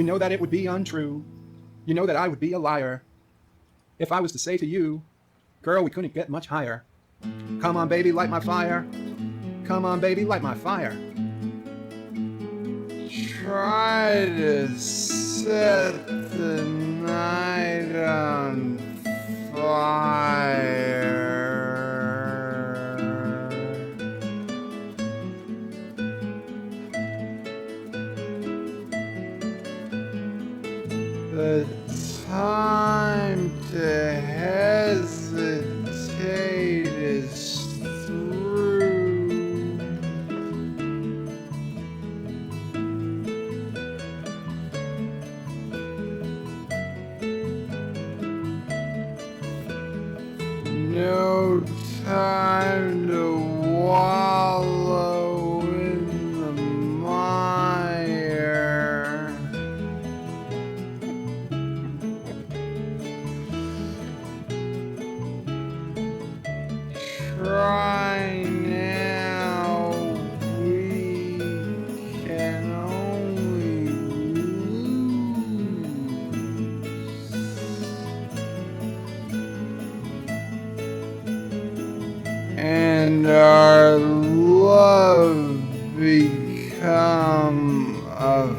You know that it would be untrue. You know that I would be a liar if I was to say to you, girl, we couldn't get much higher. Come on, baby, light my fire. Come on, baby, light my fire. Try to set the night on fire. The time to hesitate is through. No time to wallow in the mire. Try now, we can only lose. And our love become a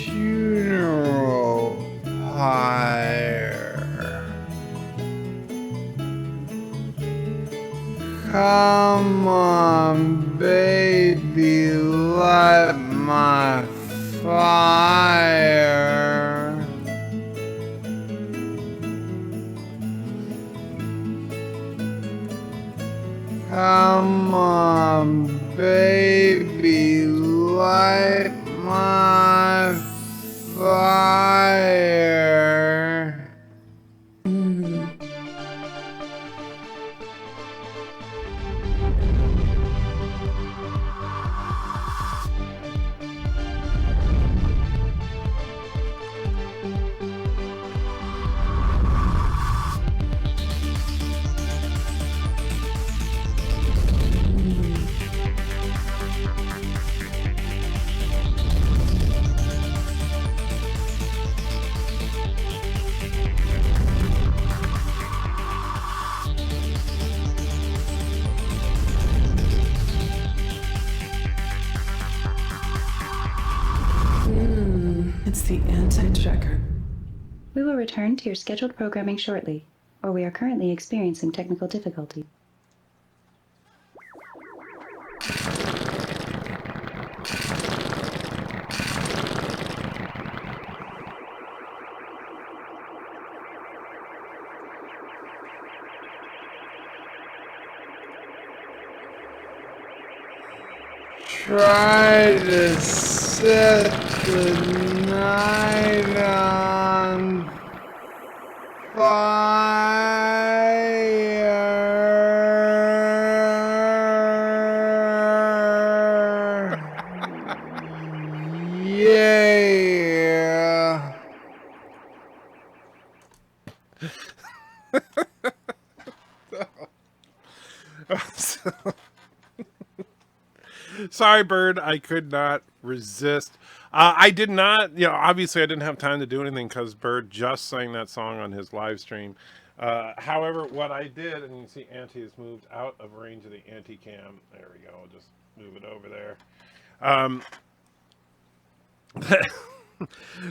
funeral pyre. Come on, baby, light my fire. Come on, baby, light my fire. It's the anti-tracker. We will return to your scheduled programming shortly, or we are currently experiencing technical difficulty. Try to set the night on fire. Yeah. Sorry, Bird, I could not resist. I did not, obviously I didn't have time to do anything because Bird just sang that song on his live stream. However, what I did, and you see Auntie has moved out of range of the anti-cam. There we go. I'll just move it over there.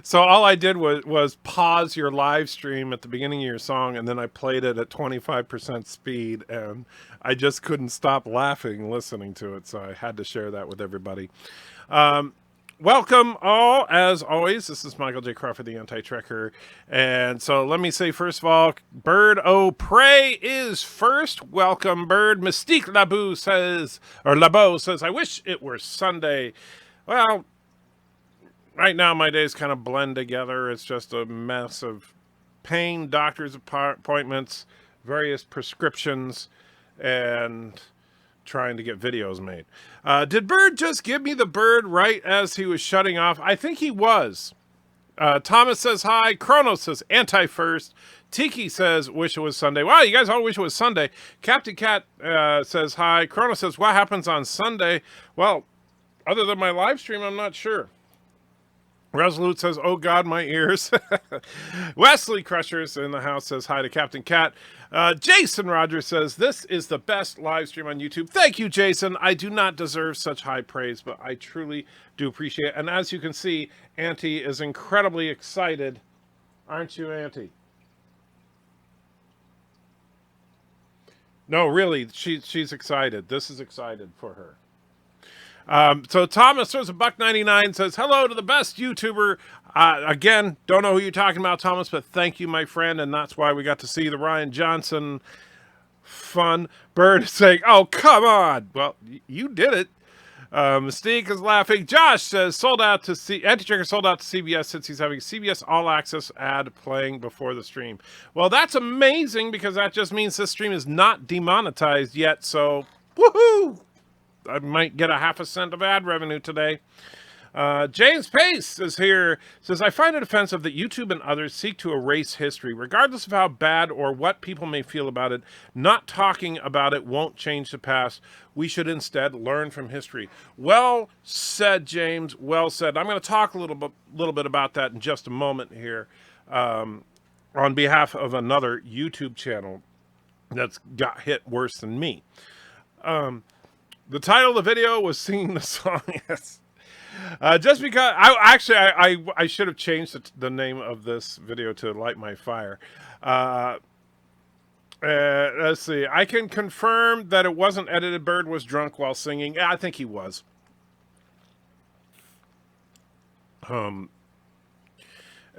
So all I did was pause your live stream at the beginning of your song, and then I played it at 25% speed, and I just couldn't stop laughing listening to it, so I had to share that with everybody. Welcome all, as always. This is Michael J. Crawford, the Anti-Trekker, and so let me say first of all, BIRDOPREY is first. Welcome, Bird. Mystique Labou says, I wish it were Sunday. Well, right now, my days kind of blend together. It's just a mess of pain, doctor's appointments, various prescriptions, and trying to get videos made. Did Bird just give me the bird right as he was shutting off? I think he was. Thomas says hi. Chronos says anti-first. Tiki says wish it was Sunday. Wow, you guys all wish it was Sunday. Captain Cat says hi. Chronos says what happens on Sunday? Well, other than my live stream, I'm not sure. Resolute says, oh God, my ears. Wesley Crushers in the house says hi to Captain Cat. Jason Rogers says, this is the best live stream on YouTube. Thank you, Jason. I do not deserve such high praise, but I truly do appreciate it. And as you can see, Auntie is incredibly excited. Aren't you, Auntie? No, really, she's excited. This is excited for her. So Thomas throws a $1.99, says, hello to the best YouTuber. Again, don't know who you're talking about, Thomas, but thank you, my friend. And that's why we got to see the Ryan Johnson fun. Bird is saying, oh, come on. Well, you did it. Mystique is laughing. Josh says, sold out to Anti-Checker sold out to CBS since he's having CBS All Access ad playing before the stream. Well, that's amazing because that just means this stream is not demonetized yet. So, woohoo! I might get a half a cent of ad revenue today. James Pace is here. Says, I find it offensive that YouTube and others seek to erase history, regardless of how bad or what people may feel about it. Not talking about it won't change the past. We should instead learn from history. Well said, James. Well said. I'm going to talk a little bit about that in just a moment here, on behalf of another YouTube channel that's got hit worse than me. The title of the video was singing the song. Yes. Just because I should have changed the name of this video to Light My Fire. Let's see. I can confirm that it wasn't edited. Bird was drunk while singing. Yeah, I think he was.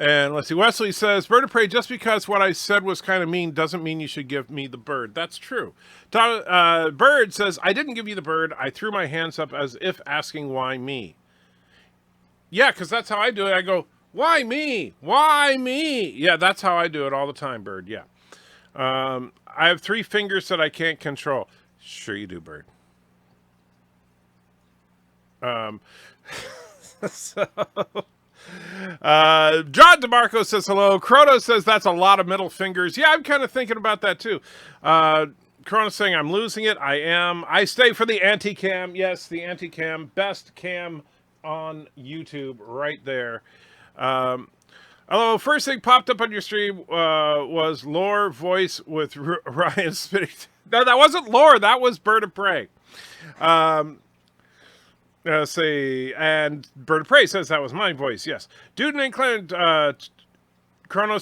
And let's see. Wesley says, BIRDOPREY, just because what I said was kind of mean doesn't mean you should give me the bird. That's true. Bird says, I didn't give you the bird. I threw my hands up as if asking why me. Yeah, because that's how I do it. I go, why me? Why me? Yeah, that's how I do it all the time, Bird. Yeah. I have 3 fingers that I can't control. Sure you do, Bird. So... John DeMarco says hello. Chrono says that's a lot of middle fingers. Yeah, I'm kind of thinking about that too. Chrono saying I'm losing it. I am. I stay for the anti-cam. Yes, the anti-cam. Best cam on YouTube right there. Hello. First thing popped up on your stream was Lore voice with Ryan spitting. No, that wasn't Lore. That was BIRDOPREY. Say, and BIRDOPREY says that was my voice. Yes. Dude named Kronos,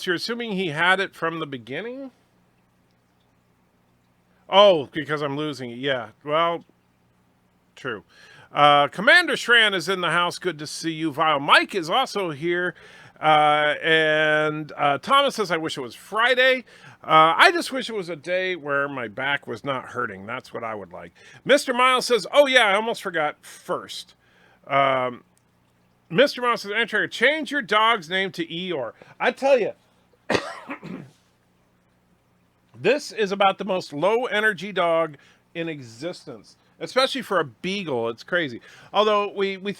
you're assuming he had it from the beginning? Oh, because I'm losing it. Yeah. Well, true. Commander Shran is in the house. Good to see you. Vile Mike is also here. And Thomas says, I wish it was Friday. I just wish it was a day where my back was not hurting. That's what I would like. Mr. Miles says, oh yeah, I almost forgot first. Mr. Miles says, Enter, change your dog's name to Eeyore. I tell you, this is about the most low energy dog in existence, especially for a beagle. It's crazy. Although we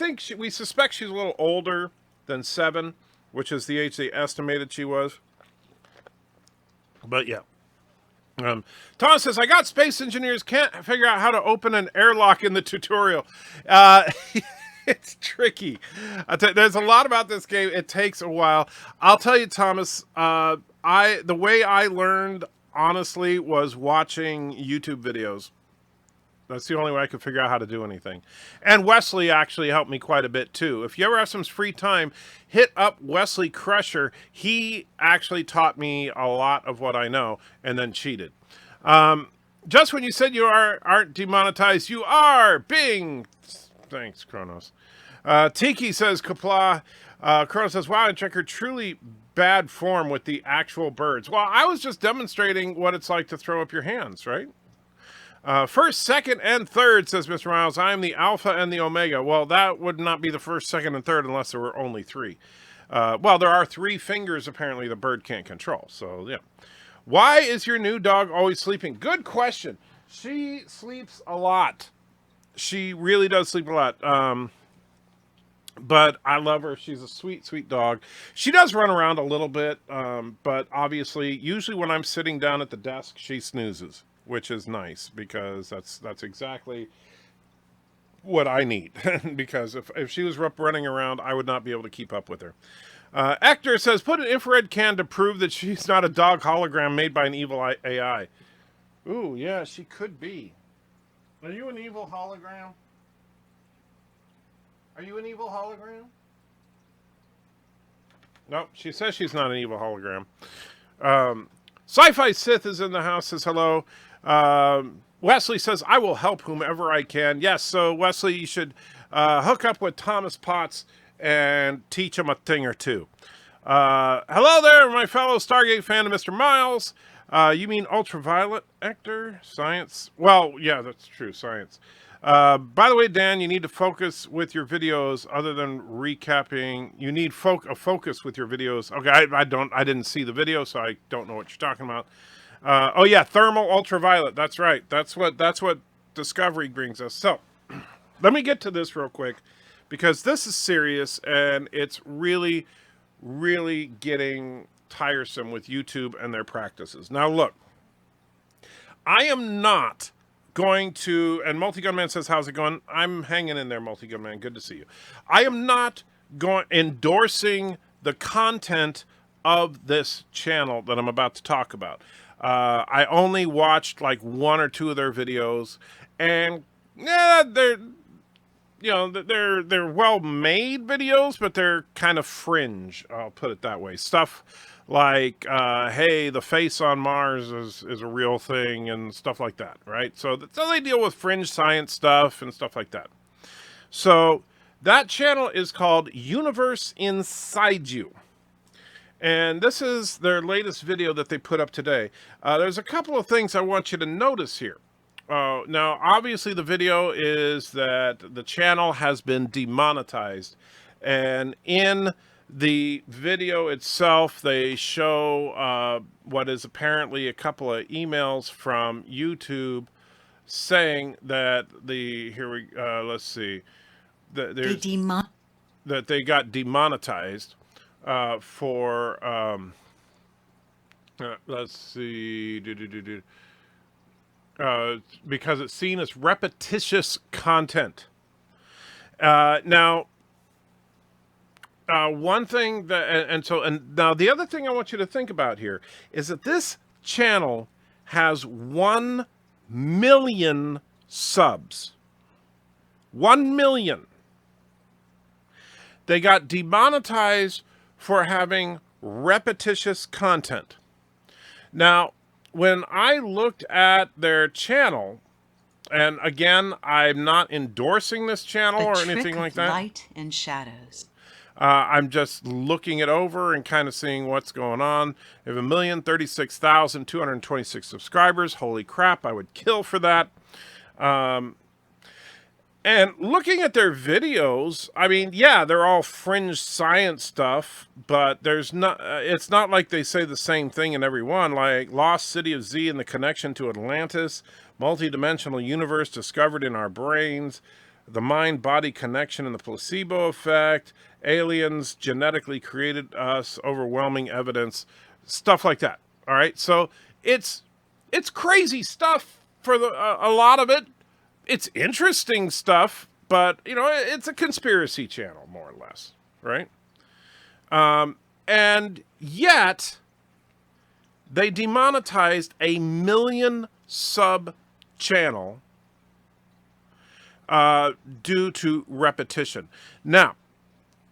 suspect she's a little older than 7, which is the age they estimated she was. But yeah. Thomas says, I got space engineers, can't figure out how to open an airlock in the tutorial. It's tricky. There's a lot about this game. It takes a while. I'll tell you, Thomas, the way I learned, honestly, was watching YouTube videos. That's the only way I could figure out how to do anything. And Wesley actually helped me quite a bit, too. If you ever have some free time, hit up Wesley Crusher. He actually taught me a lot of what I know and then cheated. Just when you said you aren't demonetized, you are! Bing! Thanks, Kronos. Tiki says, Kapla. Kronos says, wow, Checker, truly bad form with the actual birds. Well, I was just demonstrating what it's like to throw up your hands, right? First, second, and third, says Mr. Miles. I am the Alpha and the Omega. Well, that would not be the first, second, and third unless there were only 3. Well, there are 3 fingers, apparently, the bird can't control. So, yeah. Why is your new dog always sleeping? Good question. She sleeps a lot. She really does sleep a lot. But I love her. She's a sweet, sweet dog. She does run around a little bit, but obviously, usually when I'm sitting down at the desk, she snoozes, which is nice because that's exactly what I need. Because if she was running around, I would not be able to keep up with her. Ector says, put an infrared can to prove that she's not a dog hologram made by an evil AI. Ooh, yeah, she could be. Are you an evil hologram? Are you an evil hologram? Nope, she says she's not an evil hologram. Sci-Fi Sith is in the house, says hello. Wesley says, I will help whomever I can. Yes, so Wesley, you should hook up with Thomas Potts and teach him a thing or two. Hello there, my fellow Stargate fan, Mr. Miles. You mean ultraviolet, Hector? Science? Well, yeah, that's true, science. By the way, Dan, you need to focus with your videos other than recapping. You need a focus with your videos. Okay, I didn't see the video, so I don't know what you're talking about. Oh yeah, thermal ultraviolet. That's right. That's what Discovery brings us. So, let me get to this real quick because this is serious and it's really, really getting tiresome with YouTube and their practices. Now look, I am not going to, and Multi-Gunman says, how's it going? I'm hanging in there, Multi-Gunman. Good to see you. I am not endorsing the content of this channel that I'm about to talk about. I only watched like 1 or 2 of their videos, and yeah, they're well-made videos, but they're kind of fringe. I'll put it that way. Stuff like, hey, the face on Mars is a real thing and stuff like that, right? So they deal with fringe science stuff and stuff like that. So that channel is called Universe Inside You. And this is their latest video that they put up today. There's a couple of things I want you to notice here. Now, obviously, the video is that the channel has been demonetized. And in the video itself, they show what is apparently a couple of emails from YouTube saying that let's see, that they got demonetized for let's see, because it's seen as repetitious content. Now, one thing that, now the other thing I want you to think about here is that this channel has 1 million subs. 1 million. They got demonetized for having repetitious content. Now, when I looked at their channel, and again, I'm not endorsing this channel or anything like that. Light and shadows. I'm just looking it over and kind of seeing what's going on. They have 1,036,226 subscribers. Holy crap, I would kill for that. And looking at their videos, I mean, yeah, they're all fringe science stuff, but there's not. It's not like they say the same thing in every one. Like Lost City of Z and the connection to Atlantis, multidimensional universe discovered in our brains, the mind-body connection and the placebo effect, aliens genetically created us, overwhelming evidence, stuff like that. All right, so it's crazy stuff for a lot of it. It's interesting stuff, but, you know, it's a conspiracy channel, more or less, right? And yet, they demonetized a 1 million sub channel due to repetition. Now,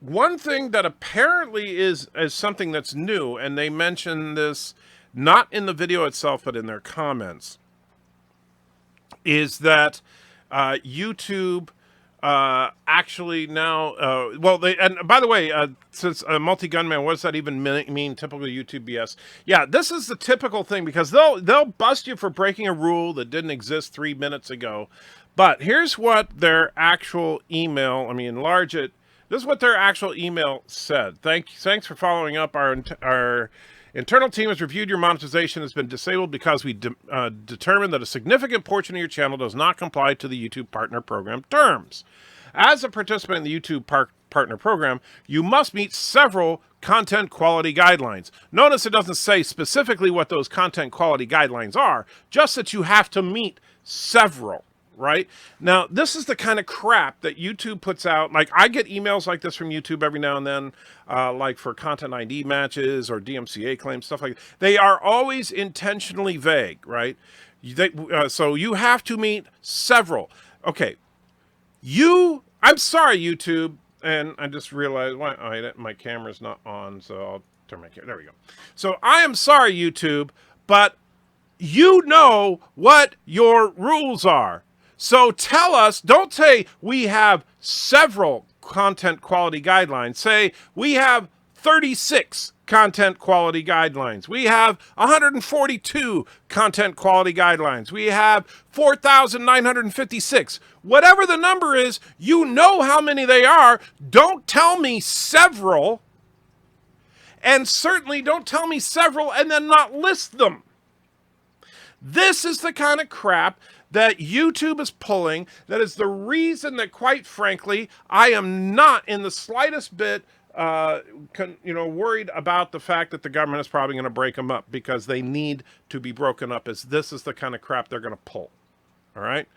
one thing that apparently is something that's new, and they mention this not in the video itself, but in their comments, is that YouTube actually now, and by the way, since Multi-Gunman, what does that even mean? Typical YouTube BS. Yeah, this is the typical thing, because they'll bust you for breaking a rule that didn't exist 3 minutes ago. But here's what their actual email, let me enlarge it. This is what their actual email said. Thanks for following up. Our internal team has reviewed your monetization has been disabled because we determined that a significant portion of your channel does not comply to the YouTube Partner Program terms. As a participant in the YouTube Partner Program, you must meet several content quality guidelines. Notice it doesn't say specifically what those content quality guidelines are, just that you have to meet several. right? Now, this is the kind of crap that YouTube puts out. Like, I get emails like this from YouTube every now and then, like for content ID matches or DMCA claims, stuff like that. They are always intentionally vague, right? So you have to meet several. Okay, I'm sorry, YouTube, and I just realized my camera's not on, so I'll turn my camera. There we go. So I am sorry, YouTube, but you know what your rules are. So tell us, don't say we have several content quality guidelines. Say we have 36 content quality guidelines. We have 142 content quality guidelines. We have 4,956. Whatever the number is, you know how many they are. Don't tell me several. And certainly don't tell me several and then not list them. This is the kind of crap that YouTube is pulling. That is the reason that, quite frankly, I am not in the slightest bit, worried about the fact that the government is probably going to break them up, because they need to be broken up. As this is the kind of crap they're going to pull. All right.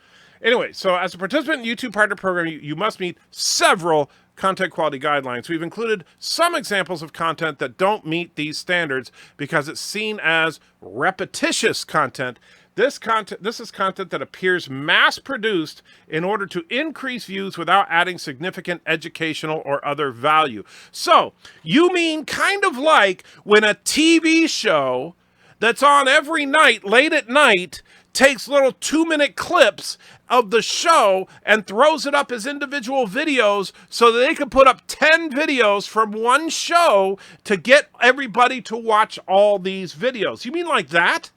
Anyway, so as a participant in YouTube Partner Program, you must meet several content quality guidelines. We've included some examples of content that don't meet these standards because it's seen as repetitious content. This is content that appears mass-produced in order to increase views without adding significant educational or other value. So, you mean kind of like when a TV show that's on every night, late at night, takes little 2-minute clips of the show and throws it up as individual videos so that they can put up 10 videos from one show to get everybody to watch all these videos. You mean like that?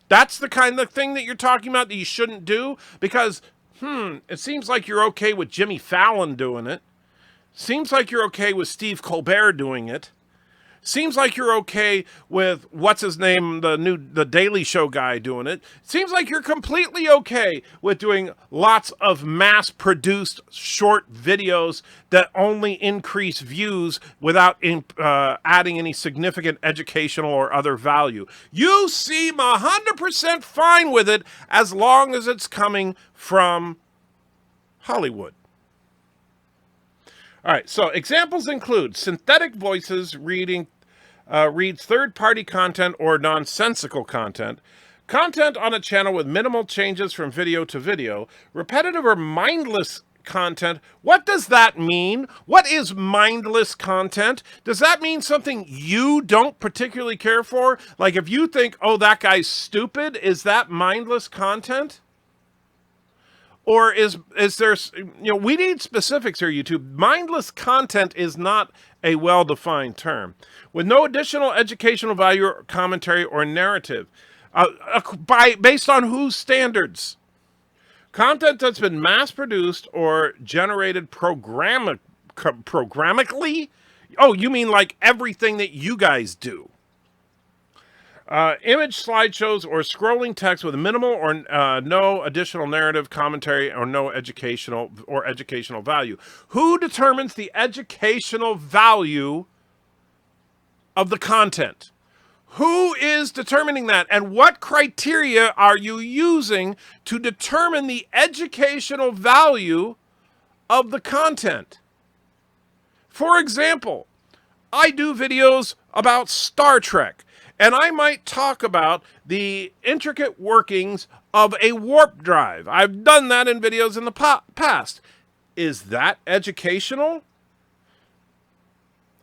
That's the kind of thing that you're talking about that you shouldn't do? Because, it seems like you're okay with Jimmy Fallon doing it. Seems like you're okay with Steve Colbert doing it. Seems like you're okay with, what's his name, the Daily Show guy doing it. Seems like you're completely okay with doing lots of mass-produced short videos that only increase views without adding any significant educational or other value. You seem 100% fine with it as long as it's coming from Hollywood. All right, so examples include synthetic voices reads third-party content or nonsensical content, content on a channel with minimal changes from video to video, repetitive or mindless content. What does that mean? What is mindless content? Does that mean something you don't particularly care for? Like if you think, oh, that guy's stupid, is that mindless content? Or is there, we need specifics here, YouTube. Mindless content is not a well-defined term. With no additional educational value or commentary or narrative. Based on whose standards? Content that's been mass-produced or generated programmatically? Oh, you mean like everything that you guys do? Image slideshows or scrolling text with minimal or no additional narrative, commentary, or no educational value. Who determines the educational value of the content? Who is determining that? And what criteria are you using to determine the educational value of the content? For example, I do videos about Star Trek. And I might talk about the intricate workings of a warp drive. I've done that in videos in the past. Is that educational?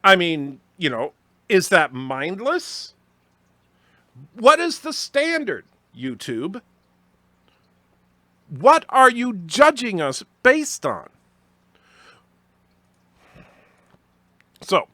I mean, is that mindless? What is the standard, YouTube? What are you judging us based on? So,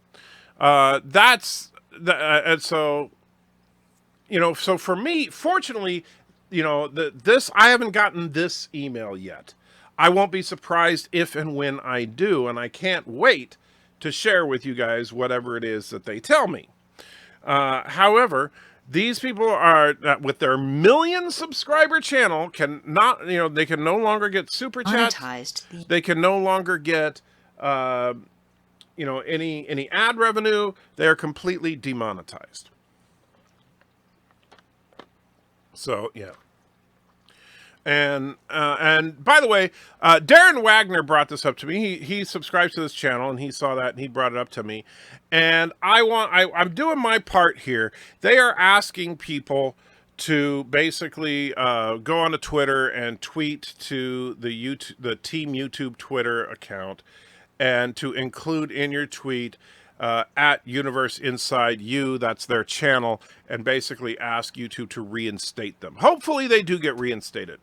so for me, fortunately, I haven't gotten this email yet. I won't be surprised if and when I do, and I can't wait to share with you guys whatever it is that they tell me. However, these people are, with their million subscriber channel, they can no longer get super chats. They can no longer get, any ad revenue. They are completely demonetized. So, yeah. And by the way, Darren Wagner brought this up to me. He subscribes to this channel, and he saw that, and he brought it up to me. And I'm doing my part here. They are asking people to basically go onto Twitter and tweet to the Team YouTube Twitter account, and to include in your tweet at Universe Inside You, that's their channel, and basically ask YouTube to reinstate them. Hopefully they do get reinstated.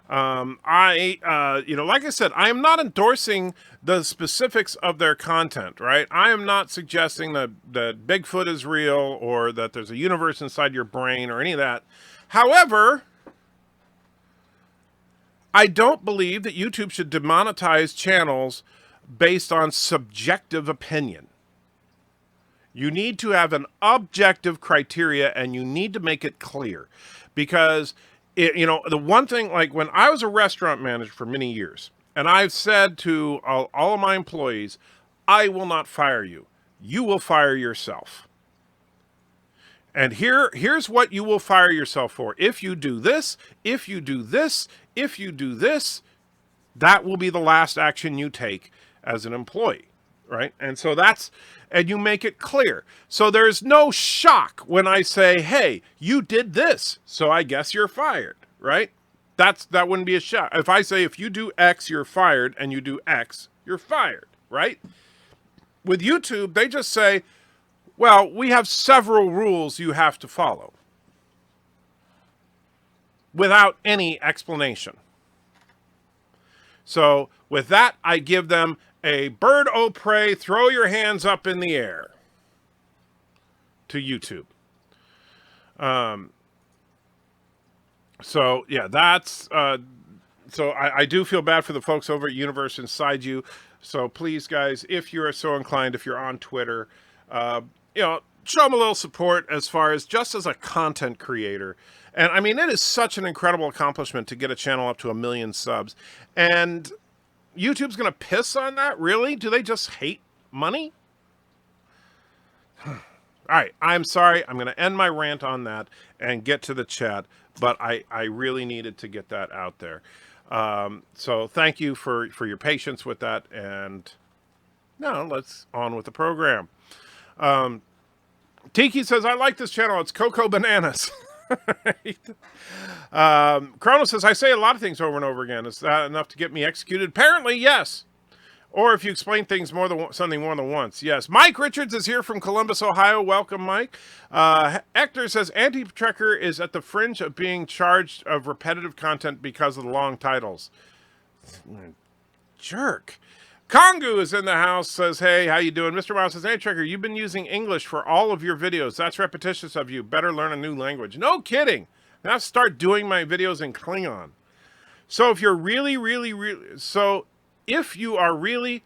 Like I said, I am not endorsing the specifics of their content, right? I am not suggesting that Bigfoot is real or that there's a universe inside your brain or any of that. However, I don't believe that YouTube should demonetize channels based on subjective opinion. You need to have an objective criteria, and you need to make it clear, because the one thing, like when I was a restaurant manager for many years, and I've said to all of my employees, I will not fire you. You will fire yourself. And here's what you will fire yourself for. If you do this, if you do this, if you do this, that will be the last action you take as an employee, right? And so and you make it clear. So there's no shock when I say, hey, you did this, so I guess you're fired, right? That wouldn't be a shock. If I say, if you do X, you're fired, and you do X, you're fired, right? With YouTube, they just say, well, we have several rules you have to follow, without any explanation. So with that, I give them a BIRDOPREY, throw your hands up in the air to YouTube. So yeah, that's so I do feel bad for the folks over at Universe Inside You. So please, guys, if you're so inclined, if you're on Twitter, show them a little support as far as just as a content creator. And I mean, it is such an incredible accomplishment to get a channel up to 1 million subs. And YouTube's going to piss on that? Really? Do they just hate money? All right, I'm sorry. I'm going to end my rant on that and get to the chat. But I really needed to get that out there. So thank you for your patience with that. And now let's on with the program. Tiki says, I like this channel. It's Cocoa Bananas. Chrono says, I say a lot of things over and over again. Is that enough to get me executed? Apparently, yes. Or if you explain things something more than once. Yes. Mike Richards is here from Columbus, Ohio. Welcome, Mike. Hector says, Anti-Trekker is at the fringe of being charged of repetitive content because of the long titles. Jerk. Kongu is in the house, says, hey, how you doing? Mr. Miles says, Anti-Trekker, you've been using English for all of your videos. That's repetitious of you. Better learn a new language. No kidding. Now start doing my videos in Klingon. So if you're if you are really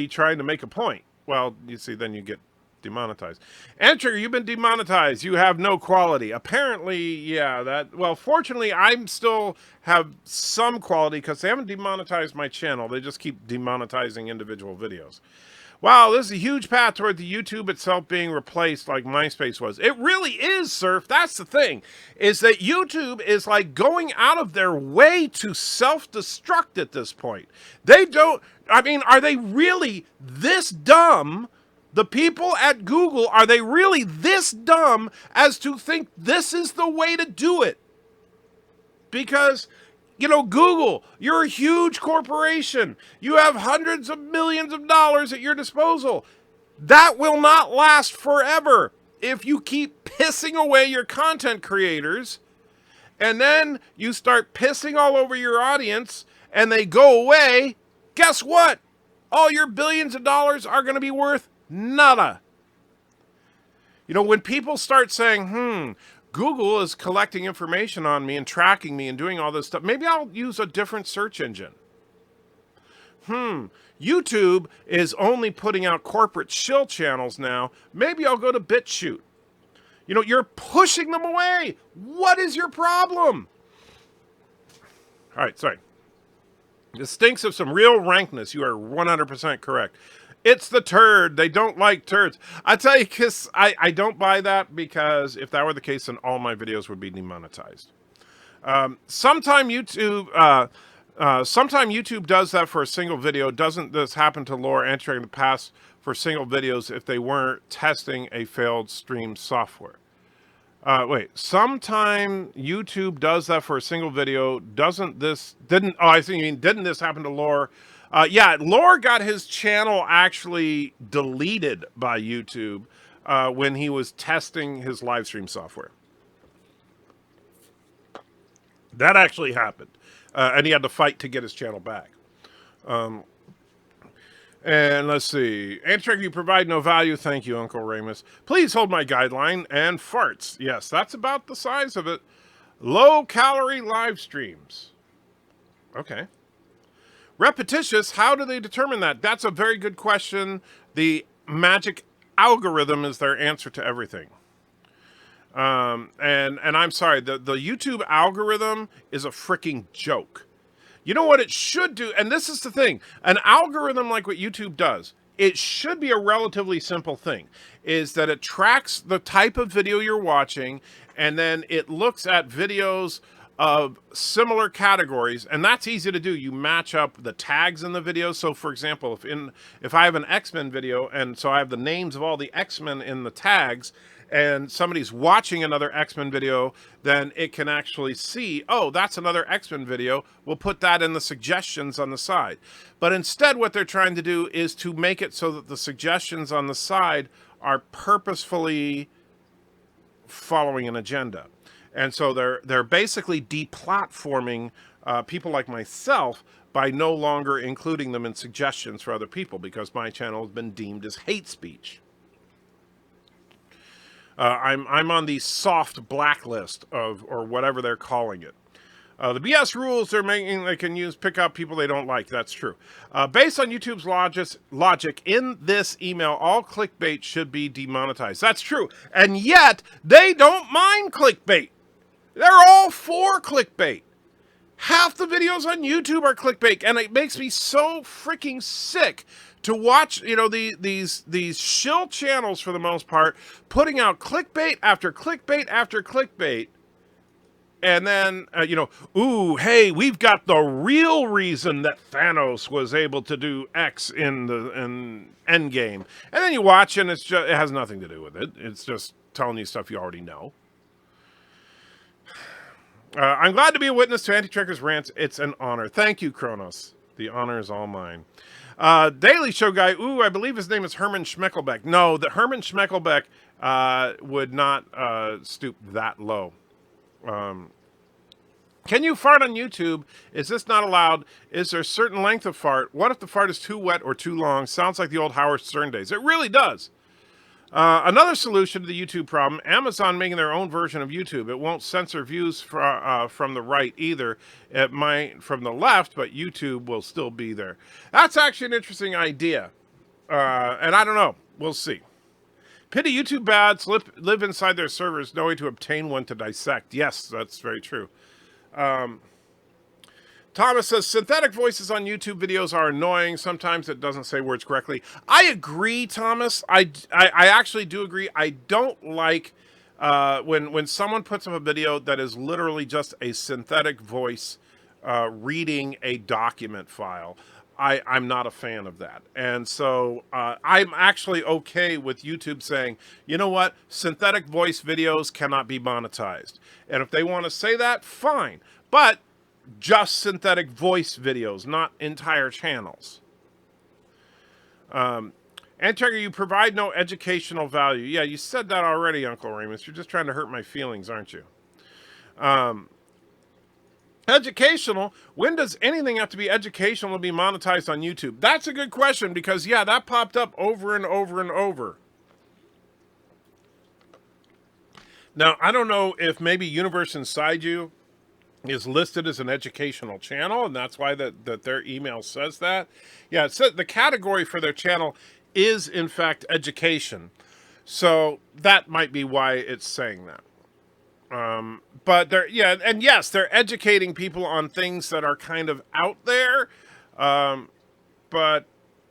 trying to make a point, well, you see, then you get demonetized. Enter, you've been demonetized. You have no quality. Apparently, yeah, fortunately, I'm still have some quality because they haven't demonetized my channel. They just keep demonetizing individual videos. Wow, this is a huge path toward the YouTube itself being replaced like MySpace was. It really is, Surf. That's the thing, is that YouTube is like going out of their way to self-destruct at this point. Are they really this dumb? The people at Google, are they really this dumb as to think this is the way to do it? Because, Google, you're a huge corporation. You have hundreds of millions of dollars at your disposal. That will not last forever if you keep pissing away your content creators, and then you start pissing all over your audience, and they go away. Guess what? All your billions of dollars are going to be worth nada. When people start saying, Google is collecting information on me and tracking me and doing all this stuff, maybe I'll use a different search engine. YouTube is only putting out corporate shill channels now. Maybe I'll go to BitChute. You're pushing them away. What is your problem? All right, sorry. This stinks of some real rankness. You are 100% correct. It's the turd. They don't like turds. I tell you, I don't buy that, because if that were the case, then all my videos would be demonetized. Sometime YouTube does that for a single video. Doesn't this happen to Laura entering in the past for single videos if they weren't testing a failed stream software? Sometime YouTube does that for a single video. Didn't this happen to Laura? Yeah, Laura got his channel actually deleted by YouTube when he was testing his live stream software. That actually happened. And he had to fight to get his channel back. And let's see. Antrack, you provide no value. Thank you, Uncle Ramus. Please hold my guideline and farts. Yes, that's about the size of it. Low calorie live streams. Okay. Repetitious, how do they determine that? That's a very good question. The magic algorithm is their answer to everything. And I'm sorry, the YouTube algorithm is a freaking joke. You know what it should do? And this is the thing. An algorithm like what YouTube does, it should be a relatively simple thing, is that it tracks the type of video you're watching, and then it looks at videos of similar categories, and that's easy to do. You match up the tags in the video. So for example, if I have an X-Men video, and so I have the names of all the X-Men in the tags, and somebody's watching another X-Men video, then it can actually see, oh, that's another X-Men video. We'll put that in the suggestions on the side. But instead, what they're trying to do is to make it so that the suggestions on the side are purposefully following an agenda. And so they're basically deplatforming people like myself by no longer including them in suggestions for other people, because my channel has been deemed as hate speech. I'm on the soft blacklist or whatever they're calling it. The BS rules they're making, they can pick up people they don't like. That's true. Based on YouTube's logic, in this email, all clickbait should be demonetized. That's true. And yet, they don't mind clickbait. They're all for clickbait. Half the videos on YouTube are clickbait, and it makes me so freaking sick to watch, these shill channels, for the most part, putting out clickbait after clickbait after clickbait. And then, ooh, hey, we've got the real reason that Thanos was able to do X in Endgame. And then you watch, and it has nothing to do with it. It's just telling you stuff you already know. I'm glad to be a witness to Anti-Trekker's rants. It's an honor. Thank you, Kronos. The honor is all mine. Daily Show guy, ooh, I believe his name is Herman Schmeckelbeck. No, the Herman Schmeckelbeck would not stoop that low. Can you fart on YouTube? Is this not allowed? Is there a certain length of fart? What if the fart is too wet or too long? Sounds like the old Howard Stern days. It really does. Another solution to the YouTube problem, Amazon making their own version of YouTube. It won't censor views from the right either. It might from the left, but YouTube will still be there. That's actually an interesting idea. And I don't know. We'll see. Pity YouTube bads live inside their servers, no way to obtain one to dissect. Yes, that's very true. Thomas says, synthetic voices on YouTube videos are annoying. Sometimes it doesn't say words correctly. I agree, Thomas. I actually do agree. I don't like when someone puts up a video that is literally just a synthetic voice reading a document file. I'm not a fan of that. And so I'm actually okay with YouTube saying, you know what? Synthetic voice videos cannot be monetized. And if they want to say that, fine. But just synthetic voice videos, not entire channels. Antiger, you provide no educational value. Yeah, you said that already, Uncle Remus. You're just trying to hurt my feelings, aren't you? Educational. When does anything have to be educational to be monetized on YouTube? That's a good question, because, yeah, that popped up over and over and over. Now, I don't know if maybe Universe Inside You is listed as an educational channel, and that's why that their email says that. Yeah, it says the category for their channel is, in fact, education. So that might be why it's saying that. But they're educating people on things that are kind of out there, but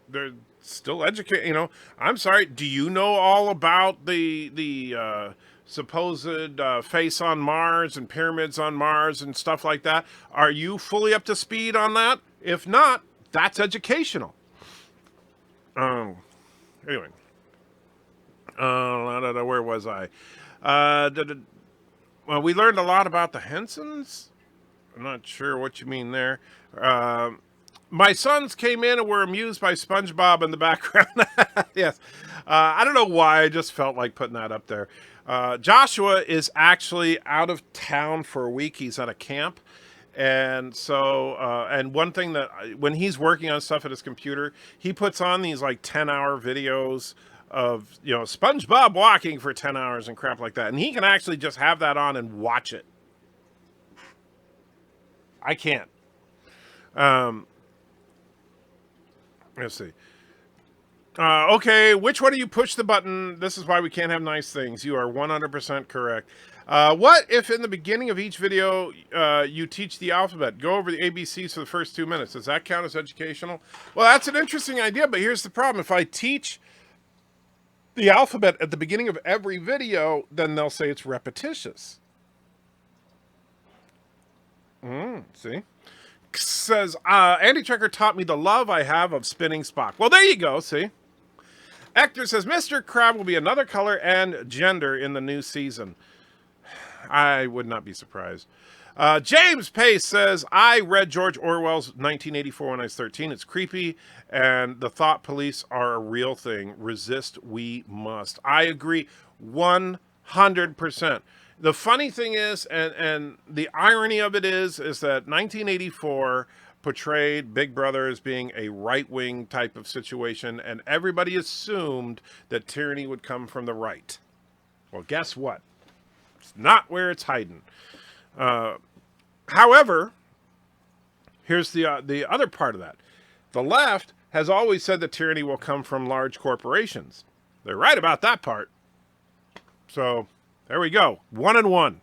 they're still educating. I'm sorry. Do you know all about the supposed face on Mars and pyramids on Mars and stuff like that. Are you fully up to speed on that? If not, that's educational. Anyway. Where was I? Well, we learned a lot about the Hensons. I'm not sure what you mean there. My sons came in and were amused by SpongeBob in the background. Yes. I don't know why. I just felt like putting that up there. Joshua is actually out of town for a week. He's at a camp. And so, and one thing that when he's working on stuff at his computer, he puts on these like 10-hour videos of, you know, SpongeBob walking for 10 hours and crap like that. And he can actually just have that on and watch it. I can't. Let's see. Okay, which one do you push the button? This is why we can't have nice things. You are 100% correct. What if in the beginning of each video you teach the alphabet? Go over the ABCs for the first 2 minutes. Does that count as educational? Well, that's an interesting idea, but here's the problem. If I teach the alphabet at the beginning of every video, then they'll say it's repetitious. See? Says, Andy Checker taught me the love I have of spinning Spock. Well, there you go, see? Hector says, Mr. Crab will be another color and gender in the new season. I would not be surprised. James Pace says, I read George Orwell's 1984 when I was 13. It's creepy, and the thought police are a real thing. Resist, we must. I agree 100%. The funny thing is, and the irony of it is that 1984 portrayed Big Brother as being a right-wing type of situation, and everybody assumed that tyranny would come from the right. Well, guess what? It's not where it's hiding. However, here's the other part of that. The left has always said that tyranny will come from large corporations. They're right about that part. So there we go. 1 and 1.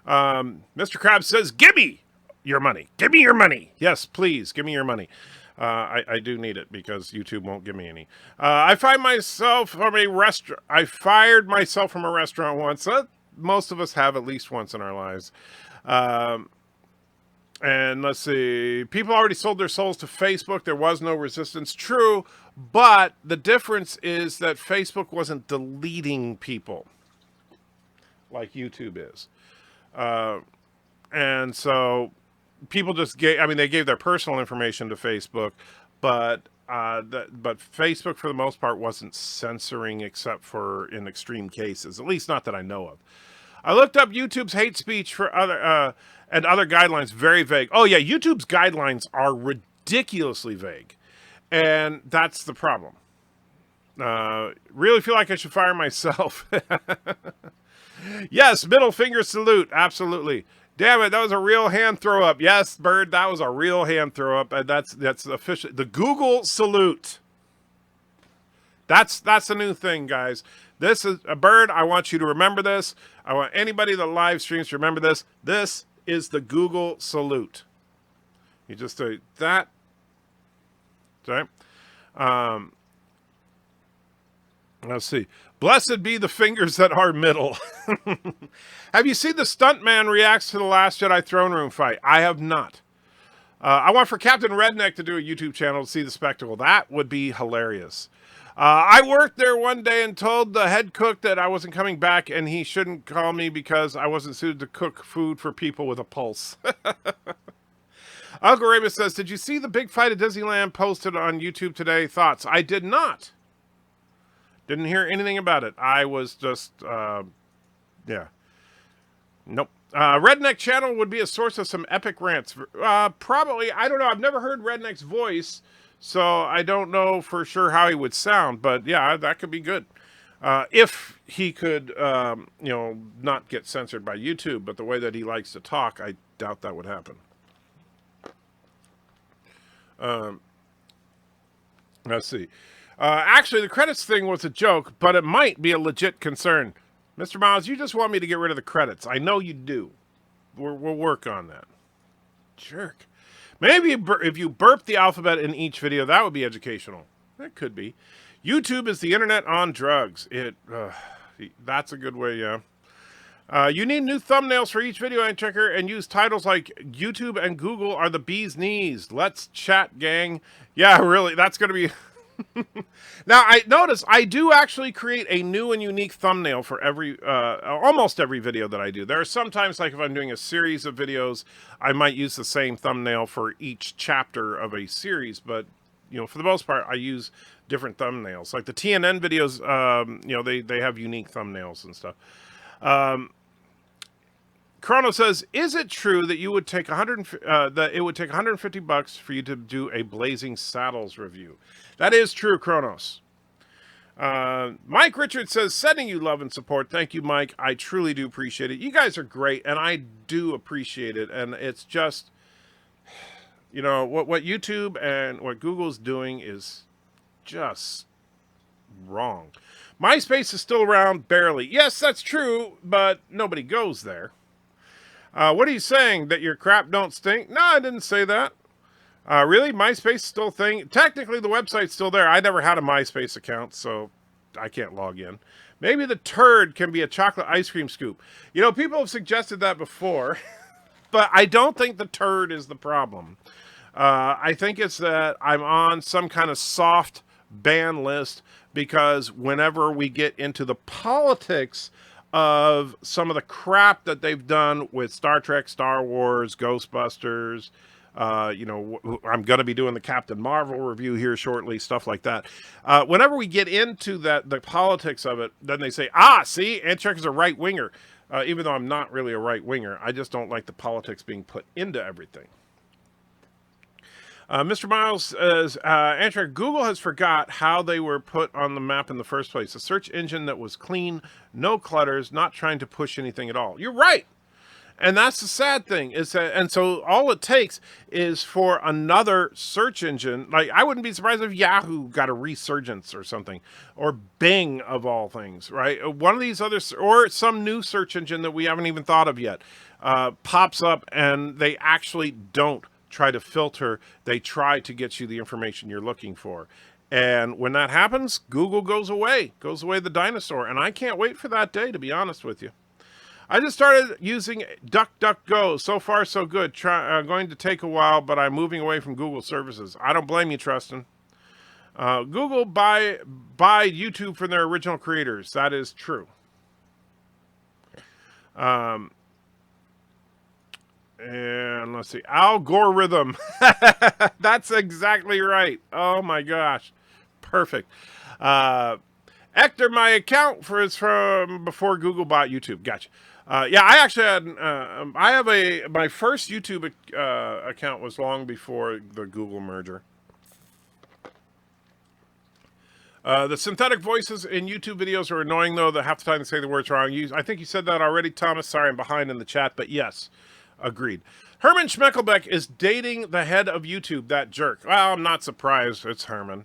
Mr. Krabs says, give me your money. Give me your money. Yes, please. Give me your money. I do need it because YouTube won't give me any. I fired myself from a restaurant once. Most of us have at least once in our lives. And let's see. People already sold their souls to Facebook. There was no resistance. True. But the difference is that Facebook wasn't deleting people like YouTube is. And so people just they gave their personal information to Facebook, but Facebook for the most part wasn't censoring except for in extreme cases, at least not that I know of. I looked up YouTube's hate speech for other guidelines, very vague. Oh yeah, YouTube's guidelines are ridiculously vague, and that's the problem. Really feel like I should fire myself. Yes, middle finger salute, absolutely. Damn it, that was a real hand throw up. Yes, Bird, that was a real hand throw up, and that's official. The Google salute. That's the new thing, guys. This is a Bird. I want you to remember this. I want anybody that live streams to remember this. This is the Google salute. You just do that. Sorry. Let's see. Blessed be the fingers that are middle. Have you seen the stuntman reacts to the Last Jedi throne room fight? I have not. I want for Captain Redneck to do a YouTube channel to see the spectacle. That would be hilarious. I worked there one day and told the head cook that I wasn't coming back and he shouldn't call me because I wasn't suited to cook food for people with a pulse. Uncle Ramus says, did you see the big fight at Disneyland posted on YouTube today? Thoughts? I did not. Didn't hear anything about it. I was just, yeah. Nope. Redneck channel would be a source of some epic rants. Probably, I don't know. I've never heard Redneck's voice, so I don't know for sure how he would sound. But yeah, that could be good. If he could, not get censored by YouTube. But the way that he likes to talk, I doubt that would happen. Let's see. Actually, the credits thing was a joke, but it might be a legit concern. Mr. Miles, you just want me to get rid of the credits. I know you do. We'll work on that. Jerk. Maybe if you burp the alphabet in each video, that would be educational. That could be. YouTube is the internet on drugs. That's a good way, yeah. You need new thumbnails for each video and checker and use titles like YouTube and Google are the bee's knees. Let's chat, gang. Yeah, really, that's going to be... Now, I notice I do actually create a new and unique thumbnail for almost every video that I do. There are sometimes, like if I'm doing a series of videos, I might use the same thumbnail for each chapter of a series, but for the most part, I use different thumbnails. Like the TNN videos, they have unique thumbnails and stuff. Chrono says, "Is it true that you would take that it would take $150 for you to do a Blazing Saddles review?" That is true, Kronos. Mike Richard says, "Sending you love and support." Thank you, Mike. I truly do appreciate it. You guys are great, and I do appreciate it. And it's just, what YouTube and what Google's doing is just wrong. MySpace is still around, barely. Yes, that's true, but nobody goes there. What are you saying? That your crap don't stink? No, I didn't say that. Really? MySpace is still a thing? Technically, the website's still there. I never had a MySpace account, so I can't log in. Maybe the turd can be a chocolate ice cream scoop. People have suggested that before, but I don't think the turd is the problem. I think it's that I'm on some kind of soft ban list because whenever we get into the politics of some of the crap that they've done with Star Trek, Star Wars, Ghostbusters, I'm going to be doing the Captain Marvel review here shortly, stuff like that. Whenever we get into the politics of it, then they say, see, Anticheck is a right-winger. Even though I'm not really a right-winger, I just don't like the politics being put into everything. Mr. Miles says, Anticheck, Google has forgot how they were put on the map in the first place. A search engine that was clean, no clutters, not trying to push anything at all. You're right. And that's the sad thing is that, and so all it takes is for another search engine. Like I wouldn't be surprised if Yahoo got a resurgence or something, or Bing of all things, right? One of these other, or some new search engine that we haven't even thought of yet, pops up and they actually don't try to filter. They try to get you the information you're looking for. And when that happens, Google goes away the dinosaur. And I can't wait for that day, to be honest with you. I just started using DuckDuckGo. So far, so good. Going to take a while, but I'm moving away from Google services. I don't blame you, Tristan. Google buy YouTube from their original creators. That is true. And let's see. Algorithm. That's exactly right. Oh, my gosh. Perfect. Hector, my account is from before Google bought YouTube. Gotcha. Yeah, I actually had, my first YouTube account was long before the Google merger. The synthetic voices in YouTube videos are annoying, though, that half the time they say the words wrong. I think you said that already, Thomas. Sorry, I'm behind in the chat, but yes, agreed. Herman Schmeckelbeck is dating the head of YouTube, that jerk. Well, I'm not surprised. It's Herman.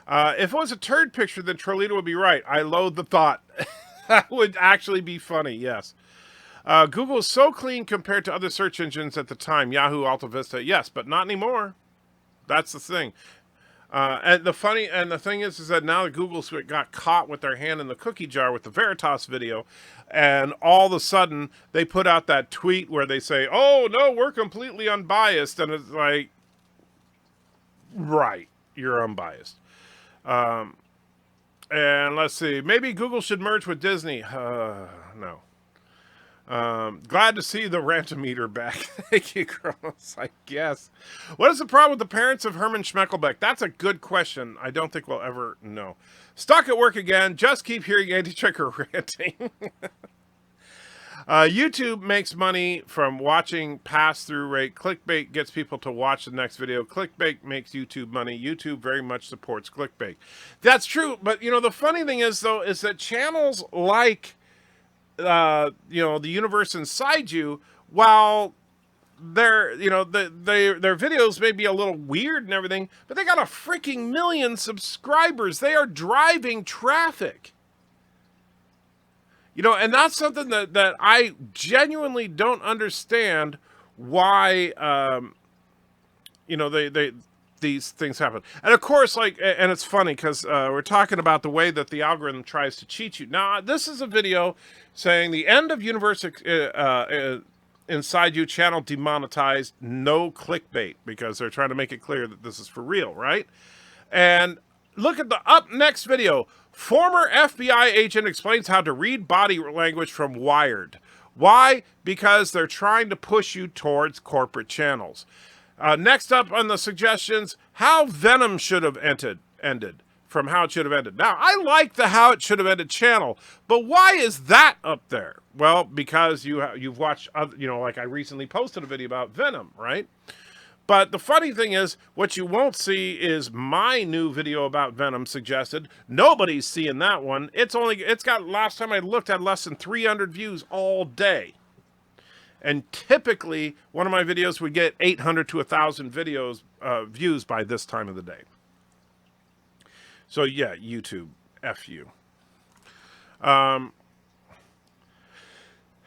If it was a turd picture, then Trolita would be right. I loathe the thought. That would actually be funny, yes. Google is so clean compared to other search engines at the time. Yahoo, Alta Vista, yes, but not anymore. That's the thing. And the thing is that now that Google got caught with their hand in the cookie jar with the Veritas video, and all of a sudden they put out that tweet where they say, "Oh no, we're completely unbiased," and it's like, right, you're unbiased. And let's see, maybe Google should merge with Disney. No. Glad to see the Rantometer back. Thank you, Kronos, I guess. What is the problem with the parents of Herman Schmeckelbeck? That's a good question. I don't think we'll ever know. Stuck at work again. Just keep hearing Antichecker ranting. YouTube makes money from watching pass-through rate. Clickbait gets people to watch the next video. Clickbait makes YouTube money. YouTube very much supports clickbait. That's true, but the funny thing is, though, is that channels like the universe inside you, while their videos may be a little weird and everything, but they got a freaking million subscribers. They are driving traffic. And that's something that I genuinely don't understand why, these things happen. And of course, like, and it's funny because we're talking about the way that the algorithm tries to cheat you. Now, this is a video saying the end of Inside You channel demonetized, no clickbait, because they're trying to make it clear that this is for real, right? And look at the up next video. Former FBI agent explains how to read body language from Wired. Why? Because they're trying to push you towards corporate channels. Next up on the suggestions, how Venom should have ended from how it should have ended. Now, I like the how it should have ended channel, but why is that up there? Well, because you've watched, like I recently posted a video about Venom, right? But the funny thing is, what you won't see is my new video about Venom suggested. Nobody's seeing that one. It's got, last time I looked, at less than 300 views all day. And typically, one of my videos would get 800 to 1,000 views by this time of the day. So yeah, YouTube, F you.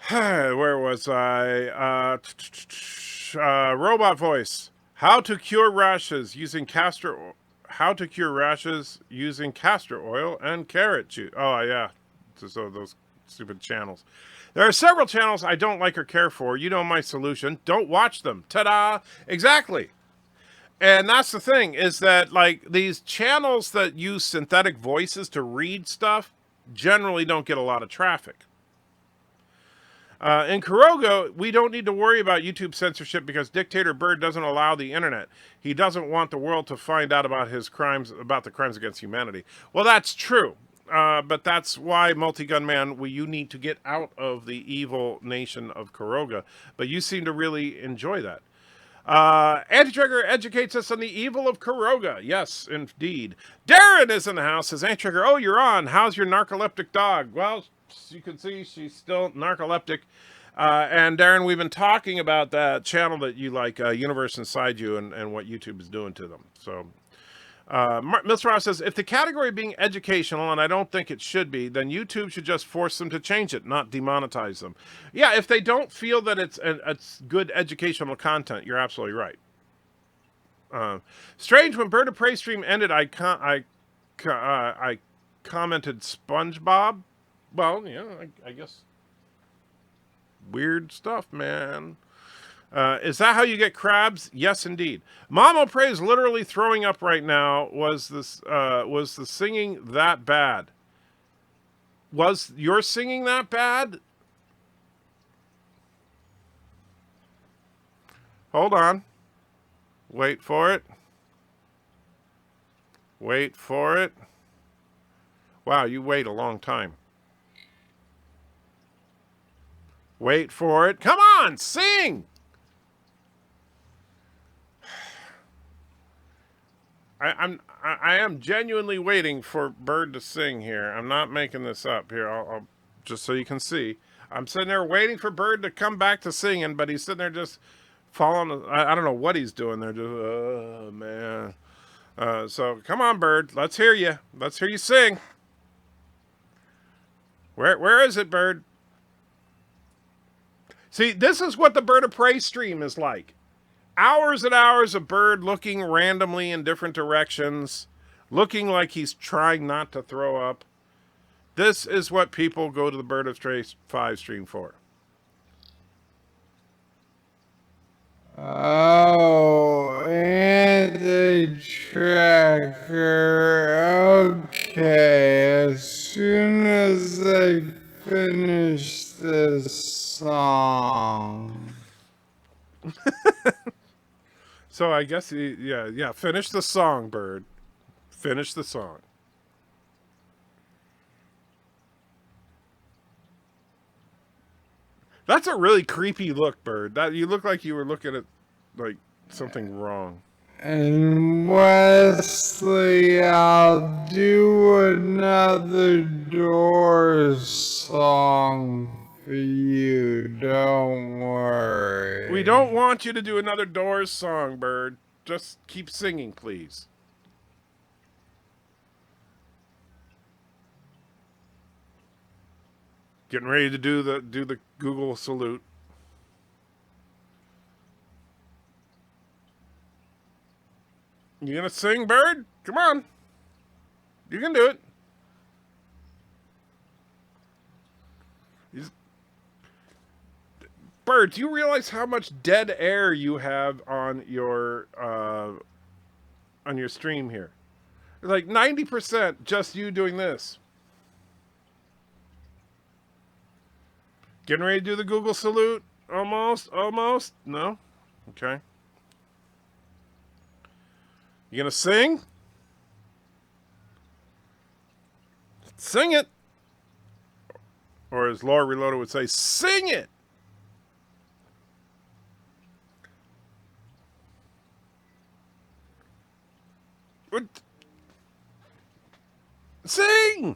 Where was I? Robot voice. How to cure rashes using castor oil and carrot juice. Oh yeah, so those stupid channels. There are several channels I don't like or care for. You know my solution. Don't watch them. Ta-da! Exactly. And that's the thing, is that like these channels that use synthetic voices to read stuff generally don't get a lot of traffic. In Kuroga, we don't need to worry about YouTube censorship because Dictator Bird doesn't allow the internet. He doesn't want the world to find out about his crimes, about the crimes against humanity. Well, that's true. But that's why, Multi-Gun Man, you need to get out of the evil nation of Kuroga. But you seem to really enjoy that. Anti-Trigger educates us on the evil of Kuroga. Yes, indeed. Darren is in the house. Says, Anti-Trigger, oh, you're on. How's your narcoleptic dog? Well, you can see she's still narcoleptic. And Darren, we've been talking about that channel that you like, Universe Inside You, and what YouTube is doing to them. So, Mr. Ross says, if the category being educational, and I don't think it should be, then YouTube should just force them to change it, not demonetize them. Yeah, if they don't feel that it's good educational content, you're absolutely right. Strange, when BIRDOPREY stream ended, I commented SpongeBob. Well, yeah, I guess. Weird stuff, man. Is that how you get crabs? Yes, indeed. Mama Prey is literally throwing up right now. Was the singing that bad? Was your singing that bad? Hold on. Wait for it. Wait for it. Wow, you wait a long time. Wait for it. Come on, sing! I am genuinely waiting for Bird to sing here. I'm not making this up here. I'll just so you can see. I'm sitting there waiting for Bird to come back to singing, but he's sitting there just falling. I don't know what he's doing there. Just, oh man. So come on, Bird. Let's hear you. Let's hear you sing. Where is it, Bird? See, this is what the BIRDOPREY stream is like. Hours and hours of Bird looking randomly in different directions, looking like he's trying not to throw up. This is what people go to the BIRDOPREY 5 stream for. Oh, anti-tracker. Okay, as soon as I finish this song. So I guess, yeah, finish the song, Bird. Finish the song. That's a really creepy look, Bird. That you look like you were looking at like something wrong. And Wesley, I'll do another Doors song for you. Don't worry. We don't want you to do another Doors song, Bird. Just keep singing, please. Getting ready to do the Google salute. You gonna sing, Bird? Come on. You can do it. Bird, do you realize how much dead air you have on your stream here? Like 90% just you doing this. Getting ready to do the Google salute? Almost? No? Okay. You gonna sing? Sing it. Or as Laura Reloaded would say, sing it. What? Sing!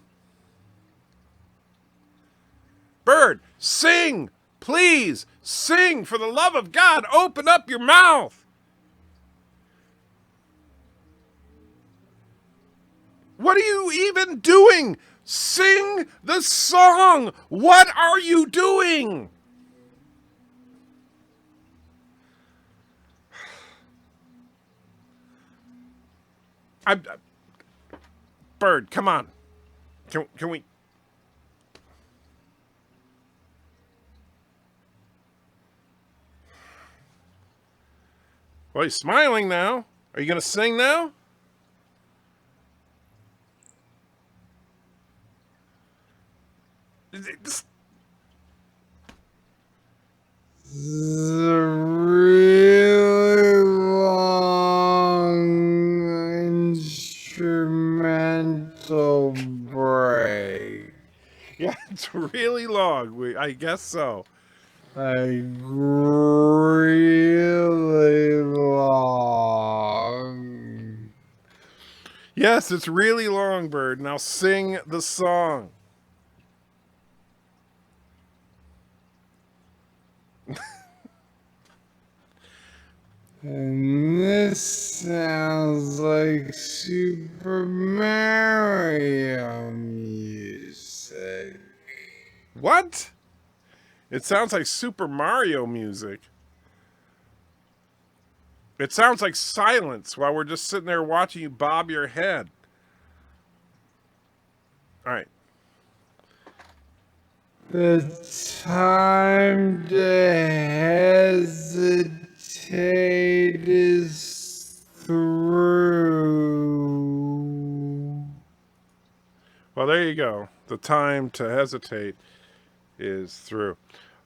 Bird, sing! Please, sing! For the love of God, open up your mouth! What are you even doing? Sing the song! What are you doing? Bird, come on. Can we? Well, he's smiling now. Are you going to sing now? Really long instrumental break. Yeah, it's really long. I guess so. Like really long. Yes, it's really long, Bird. Now sing the song. And this sounds like Super Mario music. What? It sounds like Super Mario music. It sounds like silence while we're just sitting there watching you bob your head. All right. The time to hesitate is through. Well, there you go. The time to hesitate is through.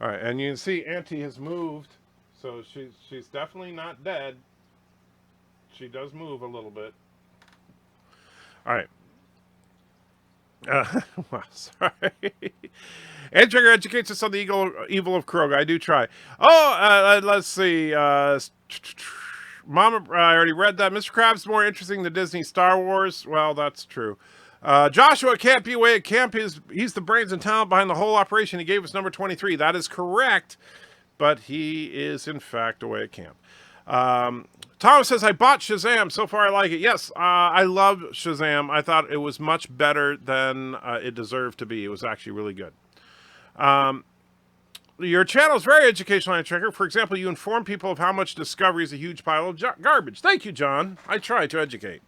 All right, and you can see Auntie has moved, so she's definitely not dead. She does move a little bit. All right. Well, sorry. Ed Trigger educates us on the evil of Kroga. I do try. Oh, let's see. Mama, I already read that. Mr. Krabs more interesting than Disney Star Wars. Well, that's true. Joshua can't be away at camp. He's the brains and talent behind the whole operation. He gave us number 23. That is correct, but he is in fact away at camp. Thomas says, I bought Shazam. So far, I like it. Yes, I love Shazam. I thought it was much better than it deserved to be. It was actually really good. Your channel is very educational, Tracker. For example, you inform people of how much Discovery is a huge pile of garbage. Thank you, John. I try to educate.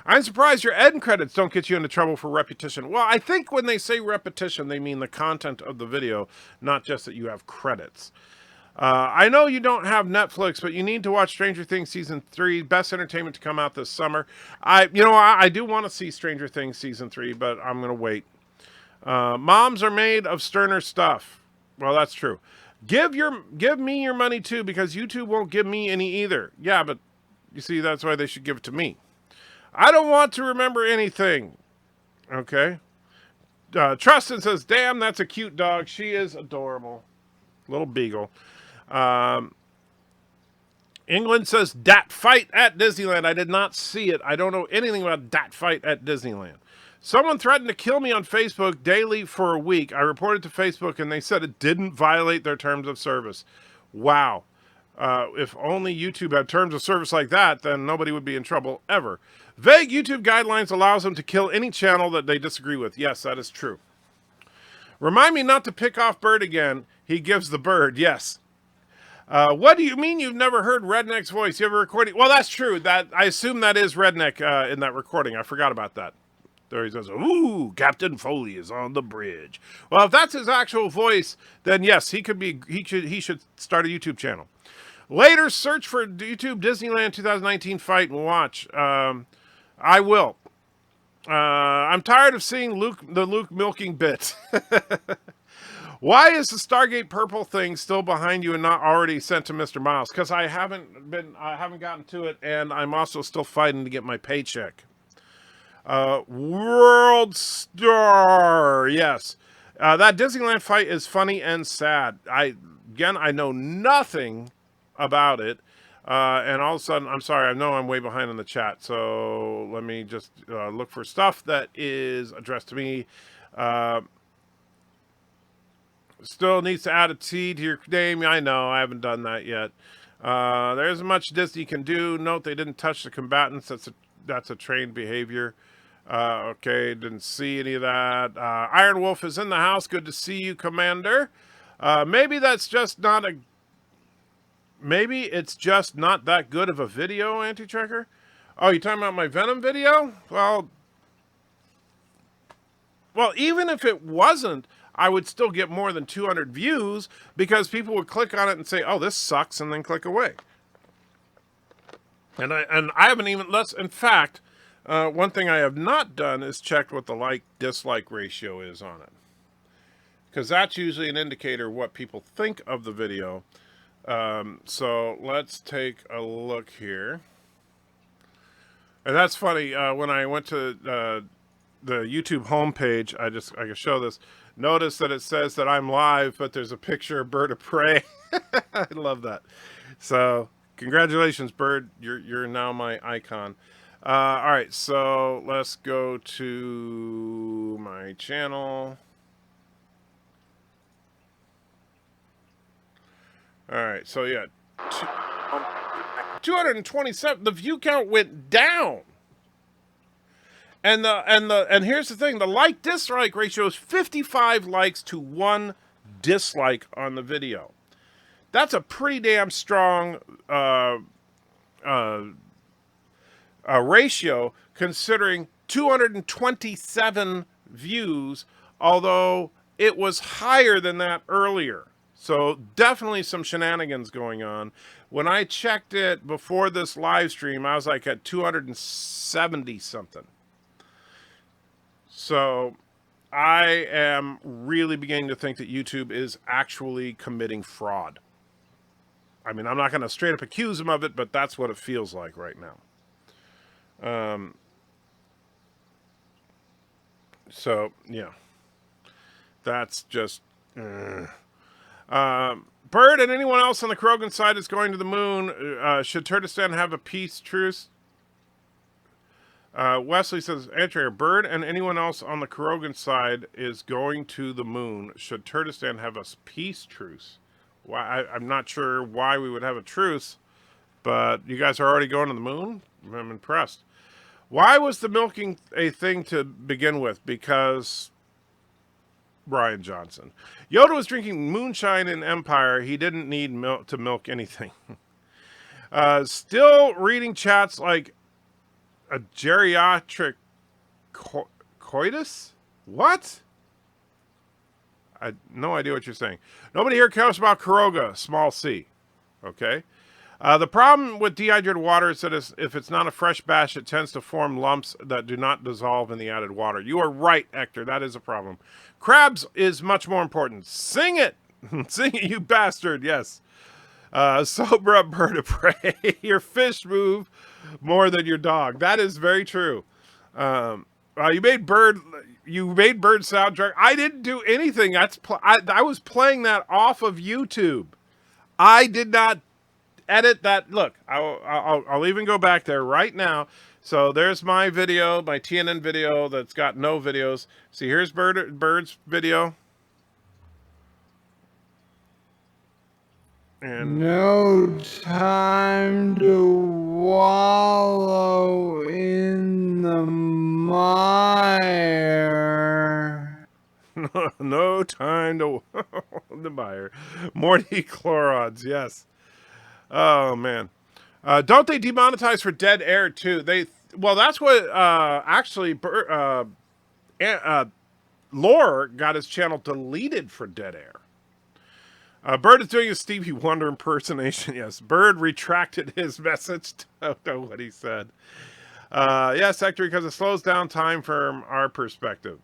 I'm surprised your end credits don't get you into trouble for repetition. Well, I think when they say repetition, they mean the content of the video, not just that you have credits. I know you don't have Netflix, but you need to watch Stranger Things Season 3. Best entertainment to come out this summer. I do want to see Stranger Things Season 3, but I'm going to wait. Moms are made of sterner stuff. Well, that's true. Give me your money, too, because YouTube won't give me any either. Yeah, but you see, that's why they should give it to me. I don't want to remember anything. Okay? Trustin says, damn, that's a cute dog. She is adorable. Little beagle. England says, dat fight at Disneyland. I did not see it. I don't know anything about dat fight at Disneyland. Someone threatened to kill me on Facebook daily for a week. I reported to Facebook, and they said it didn't violate their terms of service. Wow. If only YouTube had terms of service like that, then nobody would be in trouble ever. Vague YouTube guidelines allows them to kill any channel that they disagree with. Yes, that is true. Remind me not to pick off Bird again. He gives the bird. Yes. What do you mean you've never heard Rednek's voice? You have a recording? Well, that's true. That I assume that is Rednek in that recording. I forgot about that. There he says, "Ooh, Captain Foley is on the bridge." Well, if that's his actual voice, then yes, he could be. He should start a YouTube channel. Later, search for YouTube Disneyland 2019 fight and watch. I will. I'm tired of seeing the Luke milking bit. Why is the Stargate purple thing still behind you and not already sent to Mr. Miles? Because I haven't gotten to it, and I'm also still fighting to get my paycheck. World Star, yes. That Disneyland fight is funny and sad. I know nothing about it. And all of a sudden, I'm sorry, I know I'm way behind in the chat. So let me just look for stuff that is addressed to me. Still needs to add a T to your name. I know, I haven't done that yet. There isn't much Disney can do. Note they didn't touch the combatants. That's a trained behavior. Okay, didn't see any of that. Iron Wolf is in the house. Good to see you, Commander. Maybe it's just not that good of a video, Anti-Tracker. Oh, you talking about my Venom video? Well, even if it wasn't, I would still get more than 200 views because people would click on it and say, "Oh, this sucks," and then click away. And I haven't even less. In fact, one thing I have not done is checked what the like-dislike ratio is on it, because that's usually an indicator of what people think of the video. So let's take a look here. And that's funny. When I went to the YouTube homepage, I can show this. Notice that it says that I'm live, but there's a picture of Bird of Prey. I love that. So congratulations, Bird. You're now my icon. All right, so let's go to my channel. All right, so yeah, 227. The view count went down, and here's the thing: the like-dislike ratio is 55 likes to 1 dislike on the video. That's a pretty damn strong ratio, considering 227 views, although it was higher than that earlier. So definitely some shenanigans going on. When I checked it before this live stream, I was like at 270 something. So I am really beginning to think that YouTube is actually committing fraud. I mean, I'm not going to straight up accuse them of it, but that's what it feels like right now. So yeah, that's just Bird and anyone else on the Krogan side is going to the moon. Should Turkestan have a peace truce? Wesley says, Andrea, Bird and anyone else on the Krogan side is going to the moon. Should Turkestan have a peace truce? Why? I'm not sure why we would have a truce, but you guys are already going to the moon? I'm impressed. Why was the milking a thing to begin with? Because Brian Johnson. Yoda was drinking moonshine in Empire. He didn't need to milk anything. Still reading chats like a geriatric coitus? What? I have no idea what you're saying. Nobody here cares about Kuroga, small c. Okay? The problem with dehydrated water is that if it's not a fresh batch, it tends to form lumps that do not dissolve in the added water. You are right, Hector. That is a problem. Crabs is much more important. Sing it! Sing it, you bastard. Yes. Sober up, Bird of Prey. Your fish move more than your dog. That is very true. You made Bird soundtrack. I didn't do anything. I was playing that off of YouTube. I did not edit that. Look, I'll even go back there right now. So there's my video, my TNN video that's got no videos. See, here's Bird's video. And no time to wallow in the mire. No time to the mire. Morty Chlorods, yes. Oh man. Don't they demonetize for dead air too? Well, that's what actually Lore got his channel deleted for dead air. Bird is doing a Stevie Wonder impersonation. Yes, Bird retracted his message. Don't know what he said. Yes, Hector, because it slows down time from our perspective.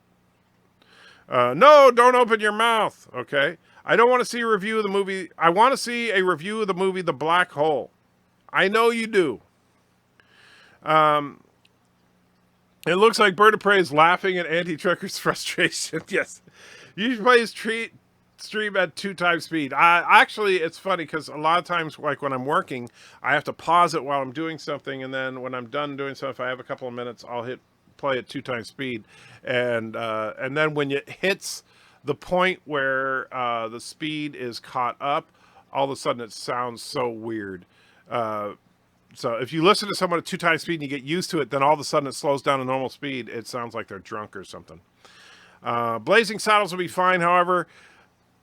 No, don't open your mouth. Okay. I don't want to see a review of the movie. I want to see a review of the movie The Black Hole. I know you do. It looks like BIRDOPREY is laughing at Anti-Trucker's frustration. Yes. You should play his stream at 2 times speed. Actually, it's funny because a lot of times, like when I'm working, I have to pause it while I'm doing something, and then when I'm done doing stuff, if I have a couple of minutes, I'll hit play at 2 times speed, and then when it hits the point where the speed is caught up, all of a sudden it sounds so weird. So if you listen to someone at 2 times speed and you get used to it, then all of a sudden it slows down to normal speed. It sounds like they're drunk or something. Blazing Saddles will be fine, however.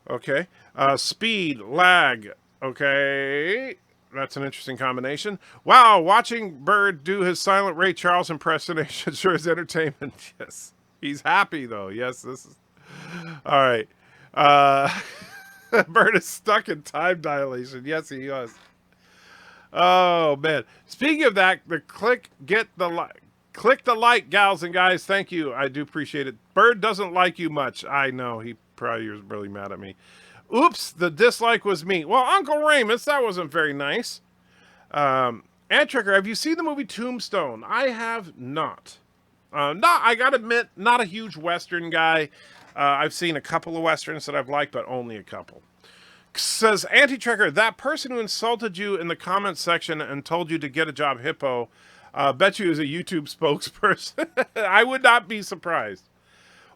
Okay. Speed, lag. Okay. That's an interesting combination. Wow, watching Bird do his silent Ray Charles impersonation sure is entertainment. Yes. He's happy, though. Yes, this is... All right. Bird is stuck in time dilation. Yes, he was. Oh, man. Speaking of that, click the like, gals and guys. Thank you. I do appreciate it. Bird doesn't like you much. I know. He probably was really mad at me. Oops, the dislike was me. Well, Uncle Ramus, that wasn't very nice. Antrekker, have you seen the movie Tombstone? I have not. I gotta admit, not a huge Western guy. I've seen a couple of Westerns that I've liked, but only a couple. Says Anti-Trekker, that person who insulted you in the comments section and told you to get a job, Hippo, bet you is a YouTube spokesperson. I would not be surprised.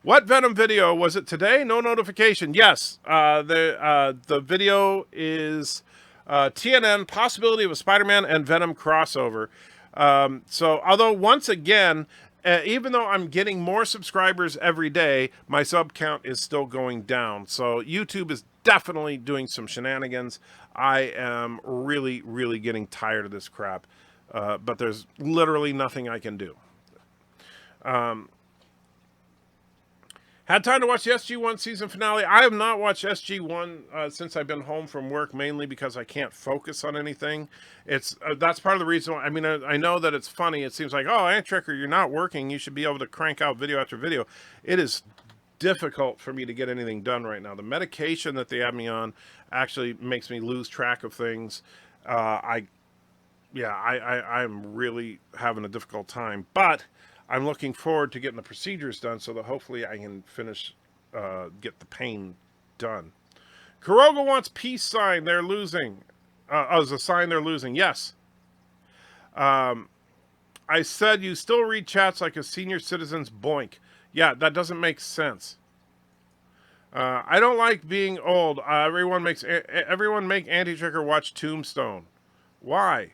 What Venom video? Was it today? No notification. Yes. The video is TNN, possibility of a Spider-Man and Venom crossover. So, although once again, even though I'm getting more subscribers every day, my sub count is still going down. So YouTube is definitely doing some shenanigans. I am really, really getting tired of this crap. But there's literally nothing I can do. Had time to watch the SG1 season finale. I have not watched SG1 since I've been home from work, mainly because I can't focus on anything. It's that's part of the reason. I mean, I know that it's funny. It seems like, oh, Antrekker, you're not working. You should be able to crank out video after video. It is difficult for me to get anything done right now. The medication that they have me on actually makes me lose track of things. I'm really having a difficult time, but I'm looking forward to getting the procedures done so that hopefully I can finish, get the pain done. Kuroga wants peace sign. They're losing. As a sign they're losing. Yes. I said you still read chats like a senior citizen's boink. Yeah, that doesn't make sense. I don't like being old. Everyone make Anti-Trekker watch Tombstone. Why?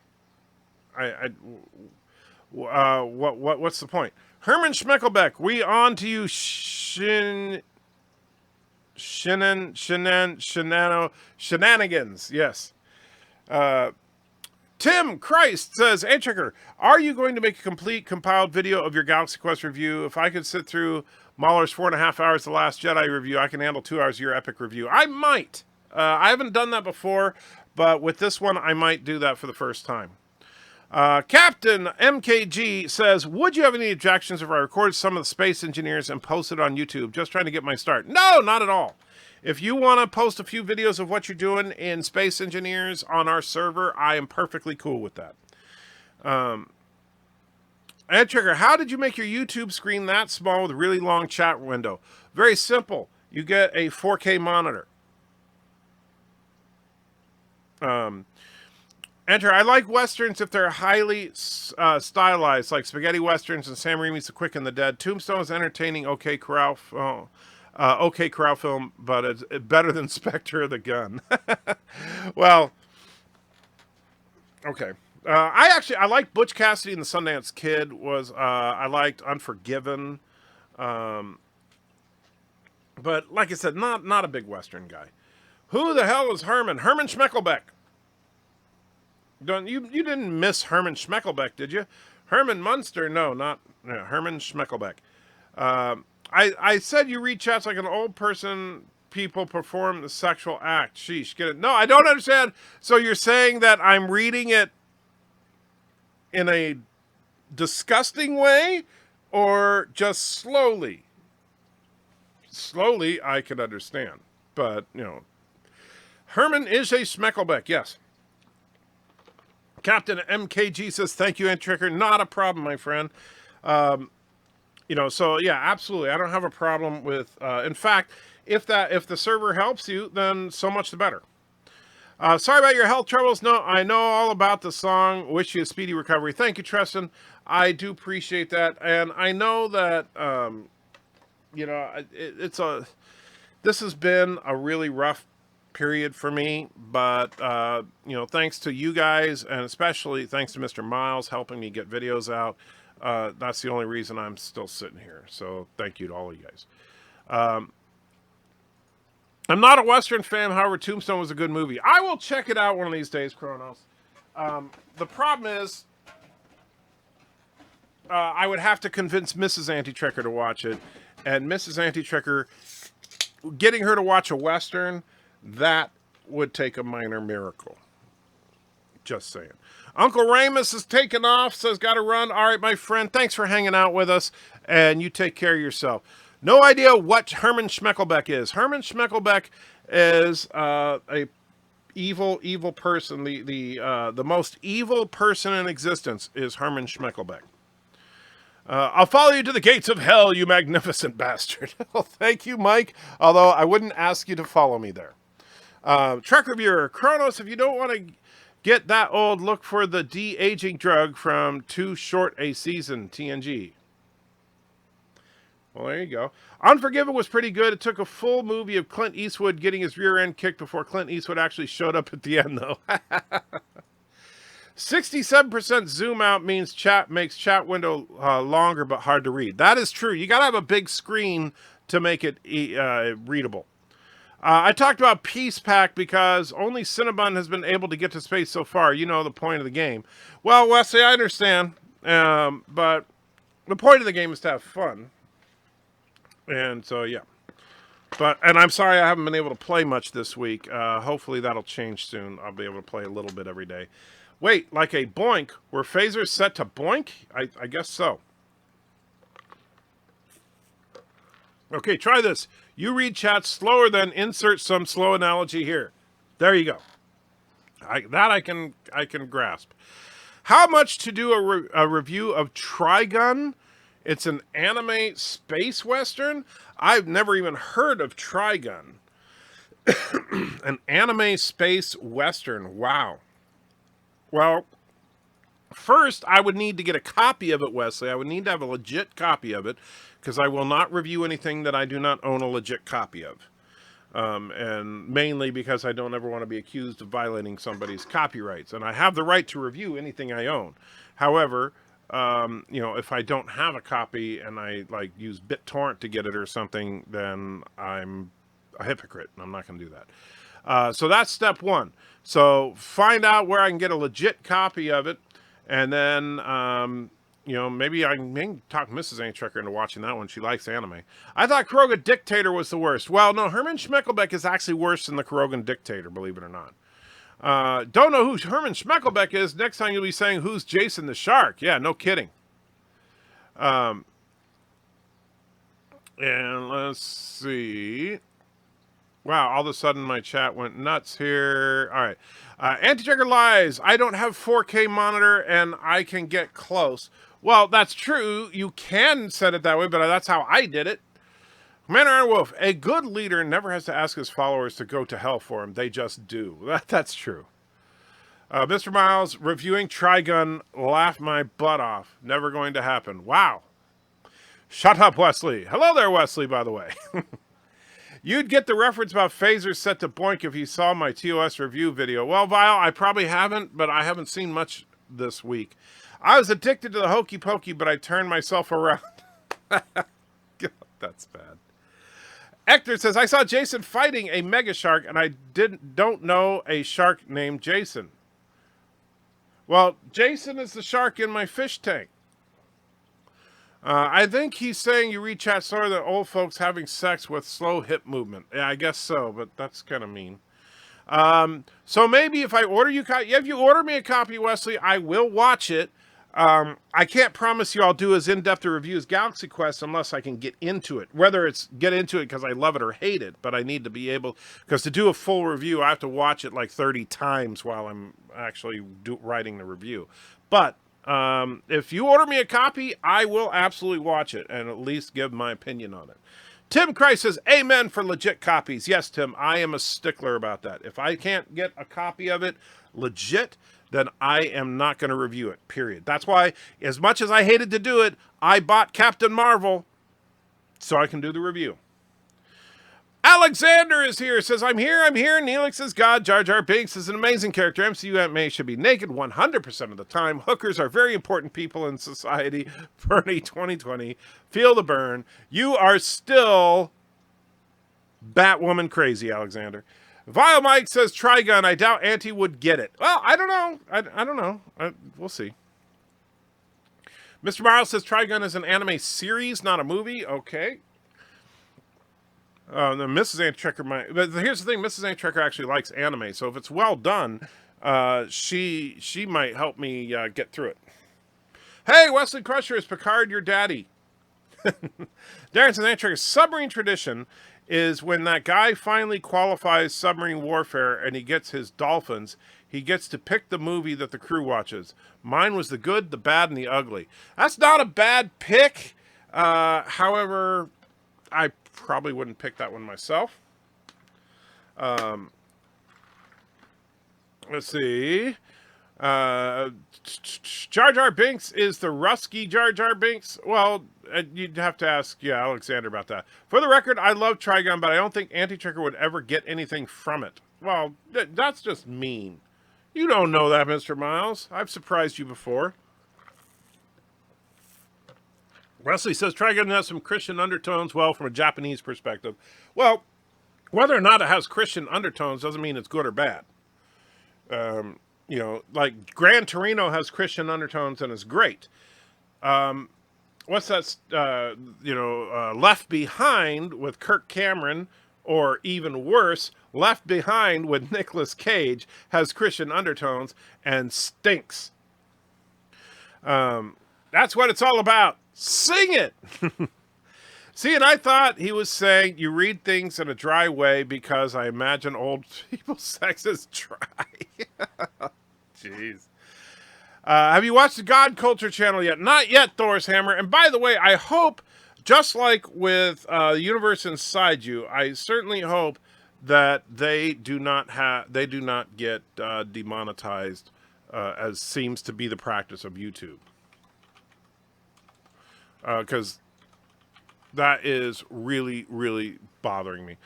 What's the point? Herman Schmeckelbeck, we on to you, shenanigans. Yes. Tim Christ says, Antrekker, are you going to make a complete compiled video of your Galaxy Quest review? If I could sit through Mahler's 4.5 hours The Last Jedi review, I can handle 2 hours of your epic review. I might. I haven't done that before, but with this one, I might do that for the first time. Captain MKG says, would you have any objections if I recorded some of the space engineers and posted on YouTube? Just trying to get my start. No, not at all. If you want to post a few videos of what you're doing in Space Engineers on our server, I am perfectly cool with that. Antrekker, how did you make your YouTube screen that small with a really long chat window? Very simple. You get a 4K monitor. Enter, I like Westerns if they're highly stylized, like spaghetti Westerns and Sam Raimi's The Quick and the Dead. Tombstone is entertaining, okay corral film, but it's better than Spectre of the Gun. Well, okay. I liked Butch Cassidy and the Sundance Kid. I liked Unforgiven. But like I said, not a big Western guy. Who the hell is Herman? Herman Schmeckelbeck. Don't you didn't miss Herman Schmeckelbeck, did you? Herman Munster? No, not Herman Schmeckelbeck. I said you read chats like an old person. People perform the sexual act. Sheesh, get it? No, I don't understand. So you're saying that I'm reading it in a disgusting way, or just slowly? Slowly, I can understand, but Herman is a Schmeckelbeck, yes. Captain MKG says, thank you, Antricker. Not a problem, my friend. So yeah, absolutely. I don't have a problem with, in fact, if the server helps you, then so much the better. Sorry about your health troubles. No, I know all about the song. Wish you a speedy recovery. Thank you, Tristan. I do appreciate that. And I know that, this has been a really rough period for me, but thanks to you guys, and especially thanks to Mr. Miles helping me get videos out, that's the only reason I'm still sitting here. So thank you to all of you guys. I'm not a Western fan, however, Tombstone was a good movie. I will check it out one of these days, Kronos. The problem is, I would have to convince Mrs. Anti-Trekker to watch it, and Mrs. Anti-Trekker, getting her to watch a Western, that would take a minor miracle. Just saying. Uncle Ramus is taking off, says got to run. All right, my friend, thanks for hanging out with us, and you take care of yourself. No idea what Herman Schmeckelbeck is. Herman Schmeckelbeck is a evil person. The most evil person in existence is Herman Schmeckelbeck. I'll follow you to the gates of hell, you magnificent bastard. Well, thank you, Mike. Although I wouldn't ask you to follow me there. Trek reviewer, Kronos, if you don't want to get that old, look for the de-aging drug from Too Short a Season, TNG. Well, there you go. Unforgiven was pretty good. It took a full movie of Clint Eastwood getting his rear end kicked before Clint Eastwood actually showed up at the end, though. 67% zoom out means makes chat window longer but hard to read. That is true. You got to have a big screen to make it readable. I talked about Peace Pack because only Cinnabon has been able to get to space so far. You know the point of the game. Well, Wesley, I understand. But the point of the game is to have fun. And so, yeah. And I'm sorry I haven't been able to play much this week. Hopefully that'll change soon. I'll be able to play a little bit every day. Wait, like a boink? Were phasers set to boink? I guess so. Okay, try this. You read chat slower than insert some slow analogy here. There you go. I can grasp. How much to do a review of Trigun? It's an anime space western. I've never even heard of Trigun. An anime space western. Wow. Well, first I would need to get a copy of it, Wesley. I would need to have a legit copy of it, because I will not review anything that I do not own a legit copy of. And mainly because I don't ever want to be accused of violating somebody's copyrights. And I have the right to review anything I own. However, if I don't have a copy and I use BitTorrent to get it or something, then I'm a hypocrite and I'm not going to do that. So that's step one. So find out where I can get a legit copy of it. And then, maybe I can talk Mrs. Antricker into watching that one. She likes anime. I thought Krogan Dictator was the worst. Well, no, Herman Schmeckelbeck is actually worse than the Krogan Dictator, believe it or not. Don't know who Herman Schmeckelbeck is. Next time you'll be saying, who's Jason the Shark? Yeah, no kidding. And let's see. Wow, all of a sudden my chat went nuts here. All right. Anti-Trigger lies. I don't have 4K monitor and I can get close. Well, that's true. You can set it that way, but that's how I did it. Commander Iron Wolf, a good leader never has to ask his followers to go to hell for him. They just do. That's true. Mr. Miles, reviewing Trigun, laugh my butt off. Never going to happen. Wow. Shut up, Wesley. Hello there, Wesley, by the way. You'd get the reference about phasers set to boink if you saw my TOS review video. Well, Vile, I probably haven't, but I haven't seen much this week. I was addicted to the hokey pokey, but I turned myself around. That's bad. Hector says, I saw Jason fighting a mega shark, and I don't know a shark named Jason. Well, Jason is the shark in my fish tank. I think he's saying you read chat slower than old folks having sex with slow hip movement. Yeah, I guess so, but that's kind of mean. So maybe if I order you, if you order me a copy, Wesley, I will watch it. I can't promise you I'll do as in-depth a review as Galaxy Quest unless I can get into it. Whether it's get into it because I love it or hate it, but I need to be able, because to do a full review, I have to watch it like 30 times while I'm actually writing the review. But if you order me a copy, I will absolutely watch it and at least give my opinion on it. Tim Christ says, amen for legit copies. Yes, Tim, I am a stickler about that. If I can't get a copy of it legit, then I am not going to review it, period. That's why, as much as I hated to do it, I bought Captain Marvel so I can do the review. Alexander is here, says, I'm here. Neelix is God. Jar Jar Binks is an amazing character. MCU Aunt May should be naked 100% of the time. Hookers are very important people in society. Bernie 2020. Feel the burn. You are still Batwoman crazy, Alexander. Vile Mike says, Trigun. I doubt Auntie would get it. Well, I don't know. I don't know. We'll see. Mr. Morrow says, Trigun is an anime series, not a movie. Okay. Mrs. Antrecker might, but here's the thing: Mrs. Antrecker actually likes anime, so if it's well done, she might help me get through it. Hey, Wesley Crusher, is Picard your daddy? Darren says Antrecker's submarine tradition is when that guy finally qualifies submarine warfare and he gets his dolphins, he gets to pick the movie that the crew watches. Mine was the good, the bad, and the ugly. That's not a bad pick. However, I probably wouldn't pick that one myself. Let's see. Jar Jar Binks is the Rusky Jar Jar Binks. Well, you'd have to ask, Alexander about that. For the record, I love Trigun, but I don't think Anti-Tricker would ever get anything from it. Well, that's just mean. You don't know that, Mr. Miles. I've surprised you before. Wesley says Trigun has some Christian undertones, well, from a Japanese perspective. Well, whether or not it has Christian undertones doesn't mean it's good or bad. Like Gran Torino has Christian undertones and is great. What's that, Left Behind with Kirk Cameron, or even worse, Left Behind with Nicolas Cage has Christian undertones and stinks. That's what it's all about. Sing it! See, and I thought he was saying you read things in a dry way because I imagine old people's sex is dry. Jeez. Have you watched the God Culture channel yet? Not yet, Thor's Hammer. And by the way, I hope, just like with the universe inside you, I certainly hope that they do not get demonetized, as seems to be the practice of YouTube. Because that is really, really bothering me.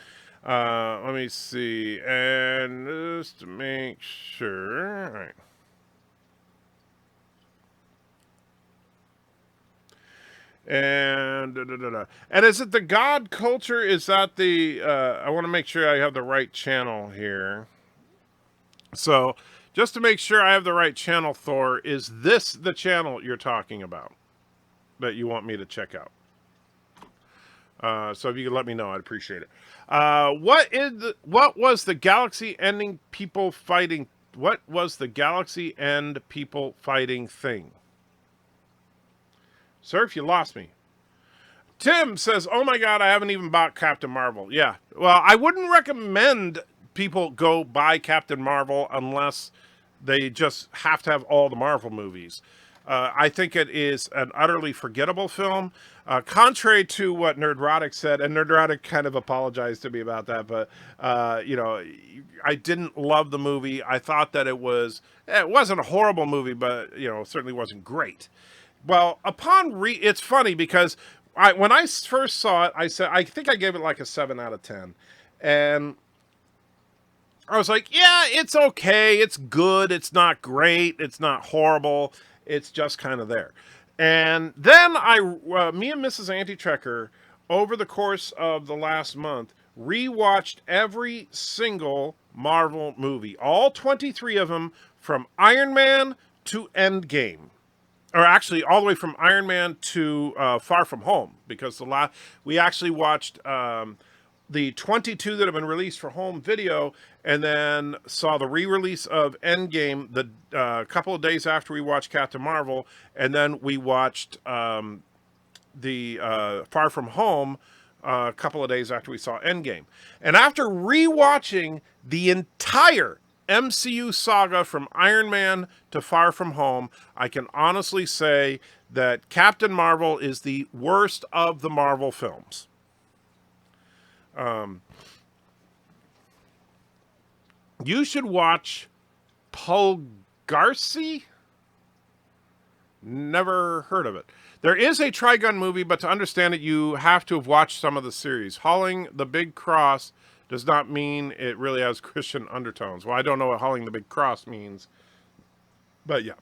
Let me see. And just to make sure. All right. And and is it the God Culture? Is that the I want to make sure I have the right channel here. So just to make sure I have the right channel, Thor, is this the channel you're talking about that you want me to check out? So if you could let me know, I'd appreciate it. What was the galaxy ending people fighting? What was the galaxy end people fighting thing? Sir, if you lost me. Tim says, oh my God, I haven't even bought Captain Marvel. Yeah. Well, I wouldn't recommend people go buy Captain Marvel unless they just have to have all the Marvel movies. I think it is an utterly forgettable film. Contrary to what Nerdrotic said, and Nerdrotic kind of apologized to me about that, but, I didn't love the movie. I thought that it wasn't a horrible movie, but, certainly wasn't great. Well, it's funny because when I first saw it, I think I gave it like a 7 out of 10. And I was like, yeah, it's okay. It's good. It's not great. It's not horrible. It's just kind of there. And then me and Mrs. Antitrekker, over the course of the last month, rewatched every single Marvel movie, all 23 of them, from Iron Man to Endgame, or actually all the way from Iron Man to Far From Home, because we actually watched the 22 that have been released for home video, and then saw the re-release of Endgame the couple of days after we watched Captain Marvel, and then we watched the Far From Home a couple of days after we saw Endgame. And after re-watching the entire MCU saga from Iron Man to Far From Home, I can honestly say that Captain Marvel is the worst of the Marvel films. You should watch Polgarcy. Never heard of it. There is a Trigun movie, but to understand it, you have to have watched some of the series. Hauling the Big Cross does not mean it really has Christian undertones. Well, I don't know what hauling the Big Cross means, but yeah.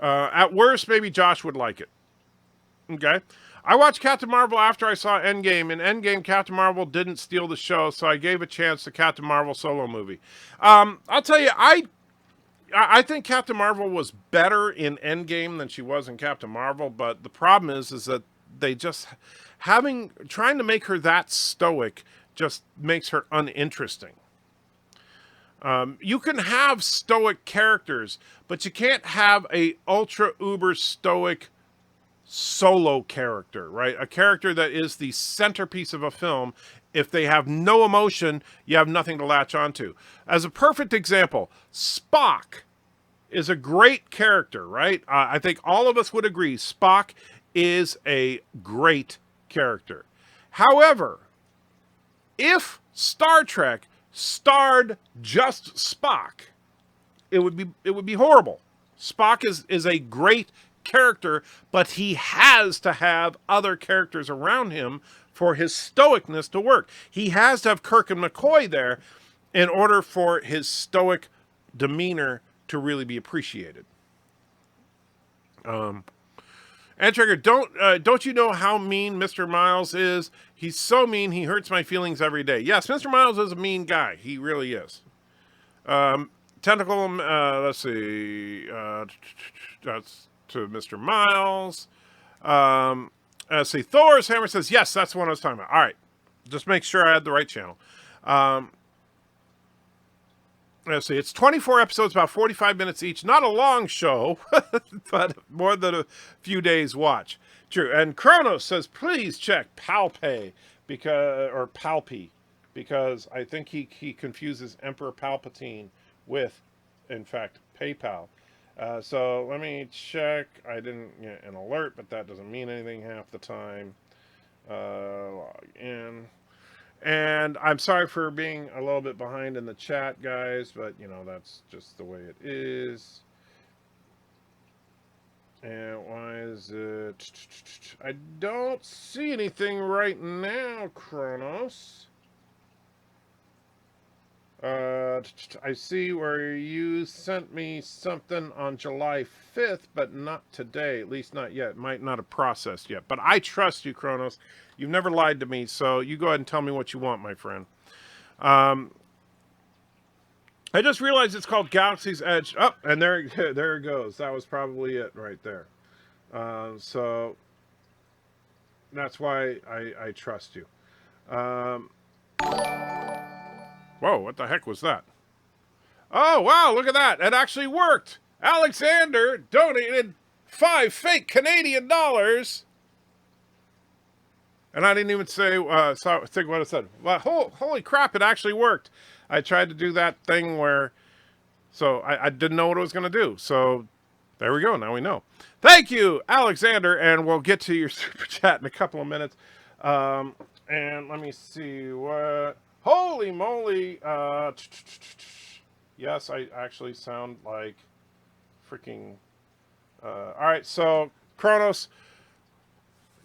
At worst, maybe Josh would like it. Okay. I watched Captain Marvel after I saw Endgame. In Endgame, Captain Marvel didn't steal the show, so I gave a chance to Captain Marvel solo movie. I'll tell you, I think Captain Marvel was better in Endgame than she was in Captain Marvel, but the problem is that they just trying to make her that stoic just makes her uninteresting. You can have stoic characters, but you can't have a ultra uber stoic solo character, right? A character that is the centerpiece of a film. If they have no emotion, you have nothing to latch onto. As a perfect example, Spock is a great character, right? I think all of us would agree Spock is a great character. However, if Star Trek starred just Spock, it would be horrible. Spock is a great character, but he has to have other characters around him for his stoicness to work. He has to have Kirk and McCoy there in order for his stoic demeanor to really be appreciated. And Trigger, don't you know how mean Mr. Miles is? He's so mean, he hurts my feelings every day. Yes, Mr. Miles is a mean guy. He really is. Tentacle, let's see. That's to Mr. Miles. Let's see. Thor's Hammer says, yes, that's the one I was talking about. All right. Just make sure I had the right channel. Let's see. It's 24 episodes, about 45 minutes each. Not a long show, but more than a few days watch. True. And Kronos says, please check Palpay or Palpy, because I think he confuses Emperor Palpatine with, in fact, PayPal. So let me check. I didn't get an alert, but that doesn't mean anything half the time. Log in. And I'm sorry for being a little bit behind in the chat, guys, but, that's just the way it is. And why is it... I don't see anything right now, Kronos. I see where you sent me something on July 5th, but not today, at least not yet. Might not have processed yet, but I trust you, Kronos. You've never lied to me, so you go ahead and tell me what you want, my friend. I just realized it's called Galaxy's Edge. Oh, and there it goes. That was probably it right there. So that's why I trust you. Whoa, what the heck was that? Oh, wow, look at that. It actually worked. Alexander donated 5 fake Canadian dollars. And I didn't even think what it said. Well, holy crap, it actually worked. I tried to do that thing where... So I didn't know what it was going to do. So there we go. Now we know. Thank you, Alexander. And we'll get to your super chat in a couple of minutes. And let me see what... Holy moly. Yes, I actually sound like freaking... all right, so Kronos...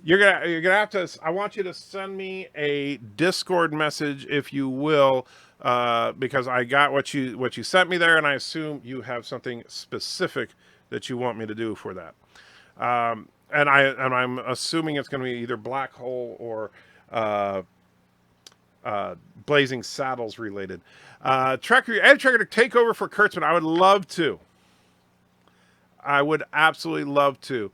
You're gonna have to. I want you to send me a Discord message, if you will, because I got what you sent me there, and I assume you have something specific that you want me to do for that. And I'm assuming it's going to be either Black Hole or Blazing Saddles related. Trekker to take over for Kurtzman. I would love to. I would absolutely love to.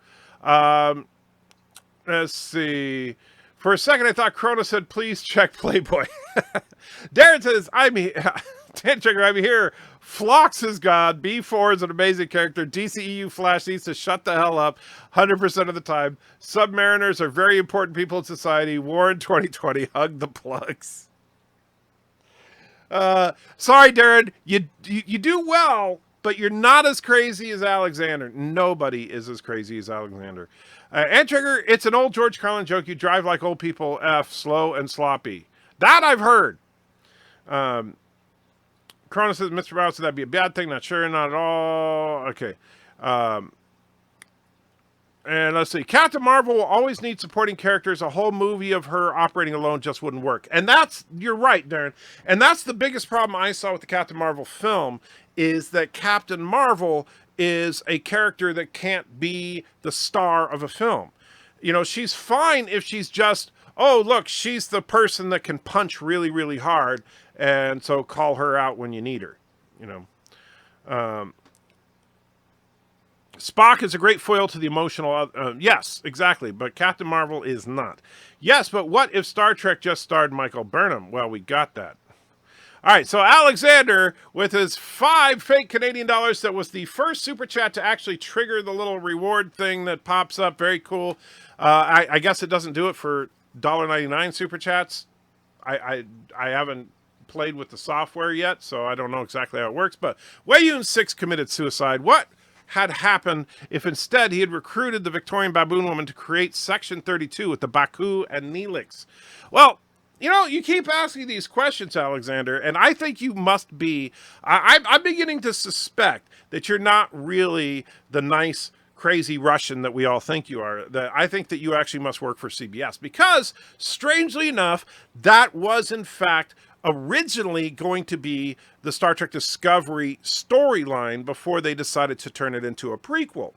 Let's see. For a second, I thought Krona said, please check Playboy. Darren says, I'm here. Phlox is God. B4 is an amazing character. DCEU Flash needs to shut the hell up 100% of the time. Submariners are very important people in society. War in 2020. Hug the plugs. Sorry, Darren. You do well, but you're not as crazy as Alexander. Nobody is as crazy as Alexander. And Trigger, it's an old George Carlin joke. You drive like old people. F, slow and sloppy. That I've heard. Corona says, Mr. Brown said that'd be a bad thing. Not sure, not at all. Okay. And let's see. Captain Marvel will always need supporting characters. A whole movie of her operating alone just wouldn't work. And you're right, Darren. And that's the biggest problem I saw with the Captain Marvel film, is that Captain Marvel is a character that can't be the star of a film. You know, she's fine if she's just, oh, look, she's the person that can punch really, really hard. And so call her out when you need her, you know. Spock is a great foil to the emotional. Yes, exactly. But Captain Marvel is not. Yes, but what if Star Trek just starred Michael Burnham? Well, we got that. All right, so Alexander, with his 5 fake Canadian dollars, that was the first super chat to actually trigger the little reward thing that pops up. Very cool. I guess it doesn't do it for $1.99 super chats. I haven't played with the software yet, so I don't know exactly how it works. But Wayun6 committed suicide. What had happened if instead he had recruited the Victorian baboon woman to create Section 32 with the Baku and Neelix? Well, you know, you keep asking these questions, Alexander, and I think you must be... I'm beginning to suspect that you're not really the nice, crazy Russian that we all think you are. That I think that you actually must work for CBS, because, strangely enough, that was, in fact, originally going to be the Star Trek Discovery storyline before they decided to turn it into a prequel.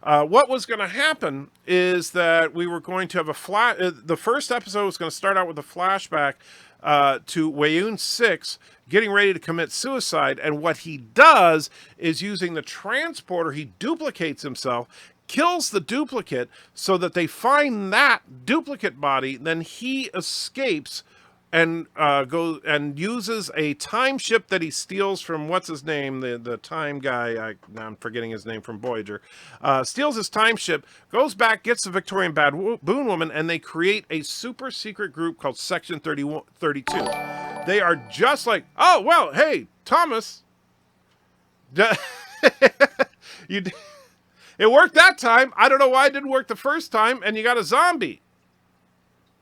What was going to happen is that we were going to have the first episode was going to start out with a flashback to Wayun6 getting ready to commit suicide, and what he does is, using the transporter, he duplicates himself, kills the duplicate so that they find that duplicate body, then he escapes and goes and uses a time ship that he steals from, what's his name, the time guy, I'm forgetting his name, from Voyager, steals his time ship, goes back, gets the Victorian baboon woman, and they create a super secret group called Section 32. They are just like, oh, well, hey, Thomas, it worked that time. I don't know why it didn't work the first time, and you got a zombie.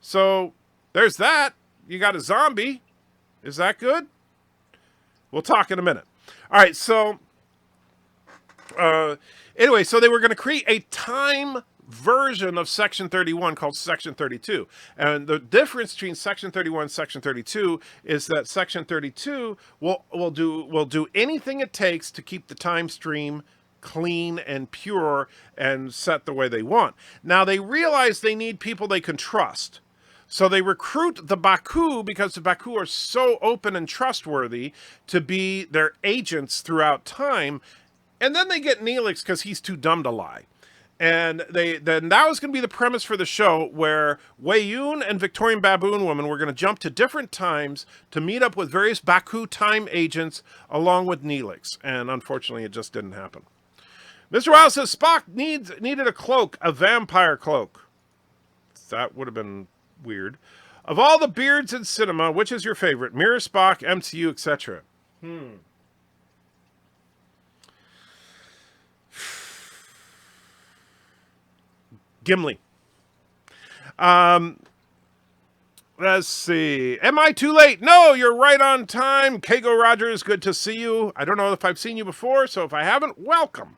So there's that. You got a zombie. Is that good? We'll talk in a minute. All right, so anyway, so they were going to create a time version of Section 31 called Section 32. And the difference between Section 31 and Section 32 is that Section 32 will do anything it takes to keep the time stream clean and pure and set the way they want. Now, they realize they need people they can trust. So they recruit the Baku, because the Baku are so open and trustworthy, to be their agents throughout time. And then they get Neelix because he's too dumb to lie. And then that was going to be the premise for the show, where Wayun and Victorian baboon woman were going to jump to different times to meet up with various Baku time agents along with Neelix. And unfortunately, it just didn't happen. Mr. Wild says Spock needed a cloak, a vampire cloak. That would have been weird. Of all the beards in cinema, which is your favorite? Mirror, Spock, MCU, etc. Gimli. Let's see. Am I too late? No, you're right on time. Kago Rogers, good to see you. I don't know if I've seen you before, so if I haven't, welcome.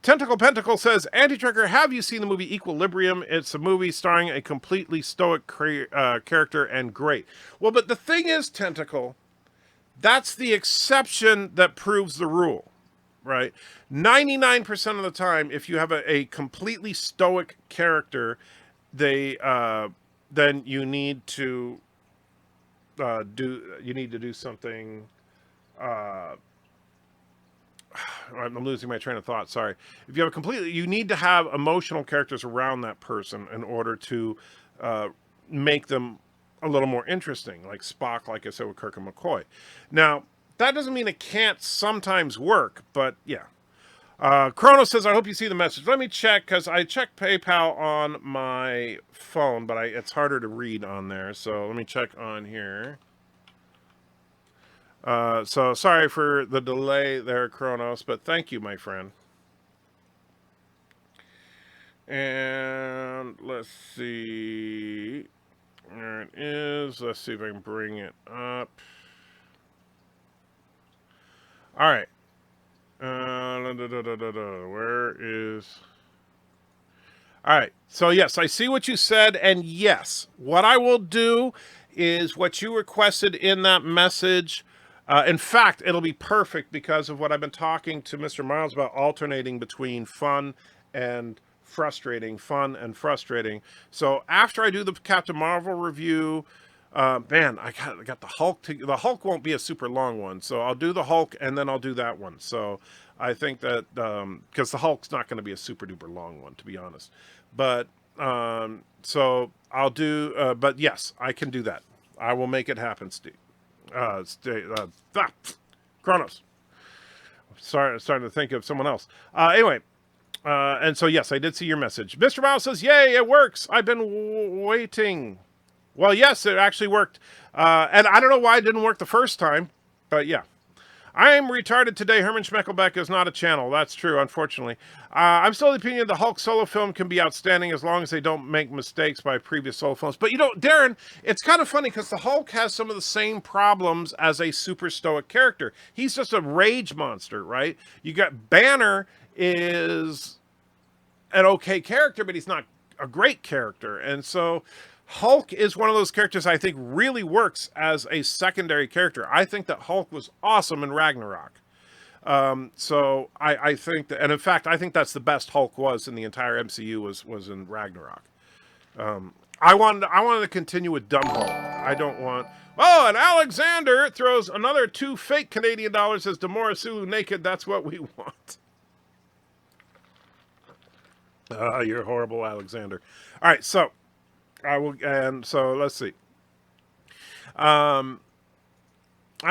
Tentacle Pentacle says, Anti-Trekker, have you seen the movie Equilibrium? It's a movie starring a completely stoic character, and great. Well, but the thing is, Tentacle, that's the exception that proves the rule, right? 99% of the time, if you have a completely stoic character, then you need to do something I'm losing my train of thought. Sorry. If you have a completely, you need to have emotional characters around that person in order to make them a little more interesting, like Spock, like I said with Kirk and McCoy. Now, that doesn't mean it can't sometimes work, but yeah. Chrono says, I hope you see the message. Let me check, because I checked PayPal on my phone, but it's harder to read on there. So let me check on here. So sorry for the delay there, Kronos, but thank you, my friend. And let's see. There it is. Let's see if I can bring it up. All right. Where is... All right. So, yes, I see what you said. And, yes, what I will do is what you requested in that message. In fact, it'll be perfect because of what I've been talking to Mr. Miles about, alternating between fun and frustrating. So after I do the Captain Marvel review, man, I got the Hulk. The Hulk won't be a super long one, so I'll do the Hulk and then I'll do that one. So I think that because the Hulk's not going to be a super duper long one, to be honest. But so I'll do. But yes, I can do that. I will make it happen, Steve. Kronos. Sorry, starting to think of someone else. Anyway, and so yes, I did see your message. Mr. Mouse says, "Yay, it works! I've been waiting." Well, yes, it actually worked, and I don't know why it didn't work the first time, but yeah. I am retarded today. Herman Schmeckelbeck is not a channel. That's true, unfortunately. I'm still of the opinion the Hulk solo film can be outstanding as long as they don't make mistakes by previous solo films. But, you know, Darren, it's kind of funny because the Hulk has some of the same problems as a super stoic character. He's just a rage monster, right? You got Banner is an okay character, but he's not a great character. And so Hulk is one of those characters I think really works as a secondary character. I think that Hulk was awesome in Ragnarok. So I think that, and in fact, I think that's the best Hulk was in the entire MCU was in Ragnarok. I wanted to continue with Dumb Hulk. I don't want. Oh, and Alexander throws another 2 fake Canadian dollars as Demorisu naked. That's what we want. You're horrible, Alexander. All right, so I will, and so let's see. I'm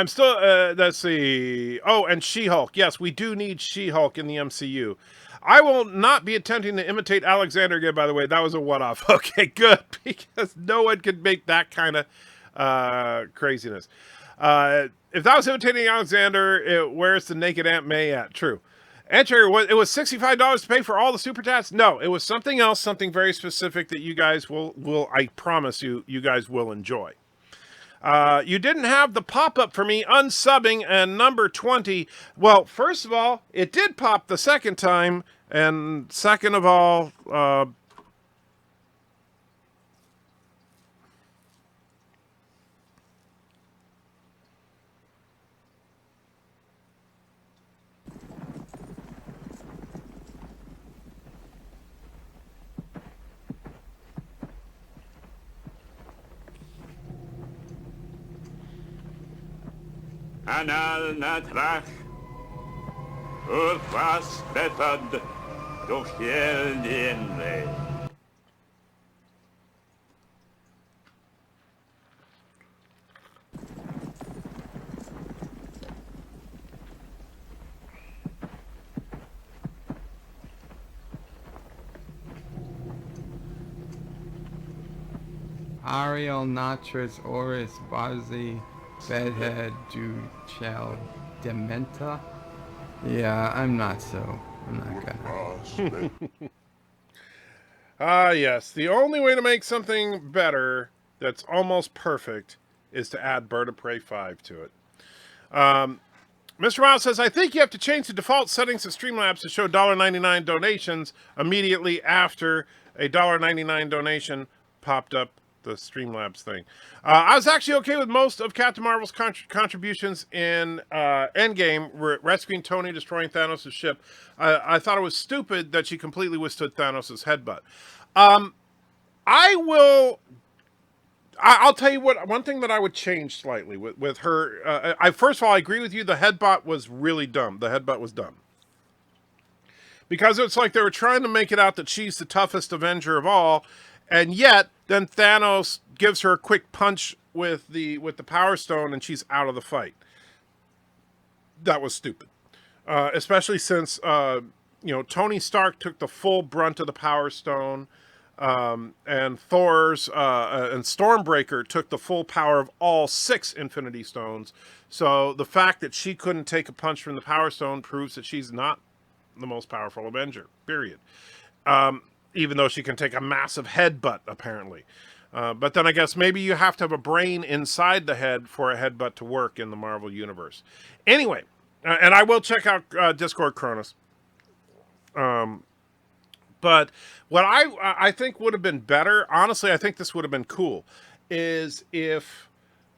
still, let's see. Oh, and She-Hulk. Yes, we do need She-Hulk in the MCU. I will not be attempting to imitate Alexander again, by the way. That was a one-off. Okay, good, because no one could make that kind of craziness. If that was imitating Alexander, where's the naked Aunt May at? True. Enter, it was $65 to pay for all the super chats? No, it was something else, something very specific that you guys will I promise you guys will enjoy. You didn't have the pop-up for me unsubbing and number 20. Well, first of all, it did pop the second time, and second of all, Anal na trach, was betad, doch jeldienle. Ariel Natras Oris Bazi Bedhead Duchel Dementa. Yeah, I'm not gonna. Yes. The only way to make something better that's almost perfect is to add BIRDOPREY 5 to it. Mr. Miles says, I think you have to change the default settings of Streamlabs to show $1.99 donations immediately after a $1.99 donation popped up the Streamlabs thing. I was actually okay with most of Captain Marvel's contributions in Endgame, rescuing Tony, destroying Thanos' ship. I thought it was stupid that she completely withstood Thanos' headbutt. I'll tell you what. One thing that I would change slightly with her. I first of all, I agree with you. The headbutt was really dumb. The headbutt was dumb because it's like they were trying to make it out that she's the toughest Avenger of all, and yet then Thanos gives her a quick punch with the Power Stone, and she's out of the fight. That was stupid, especially since Tony Stark took the full brunt of the Power Stone. And Thor's and Stormbreaker took the full power of all 6 Infinity Stones. So the fact that she couldn't take a punch from the Power Stone proves that she's not the most powerful Avenger, period. Even though she can take a massive headbutt, apparently. But then I guess maybe you have to have a brain inside the head for a headbutt to work in the Marvel Universe. Anyway, and I will check out Discord Cronus. But what I think would have been better, honestly, I think this would have been cool, is if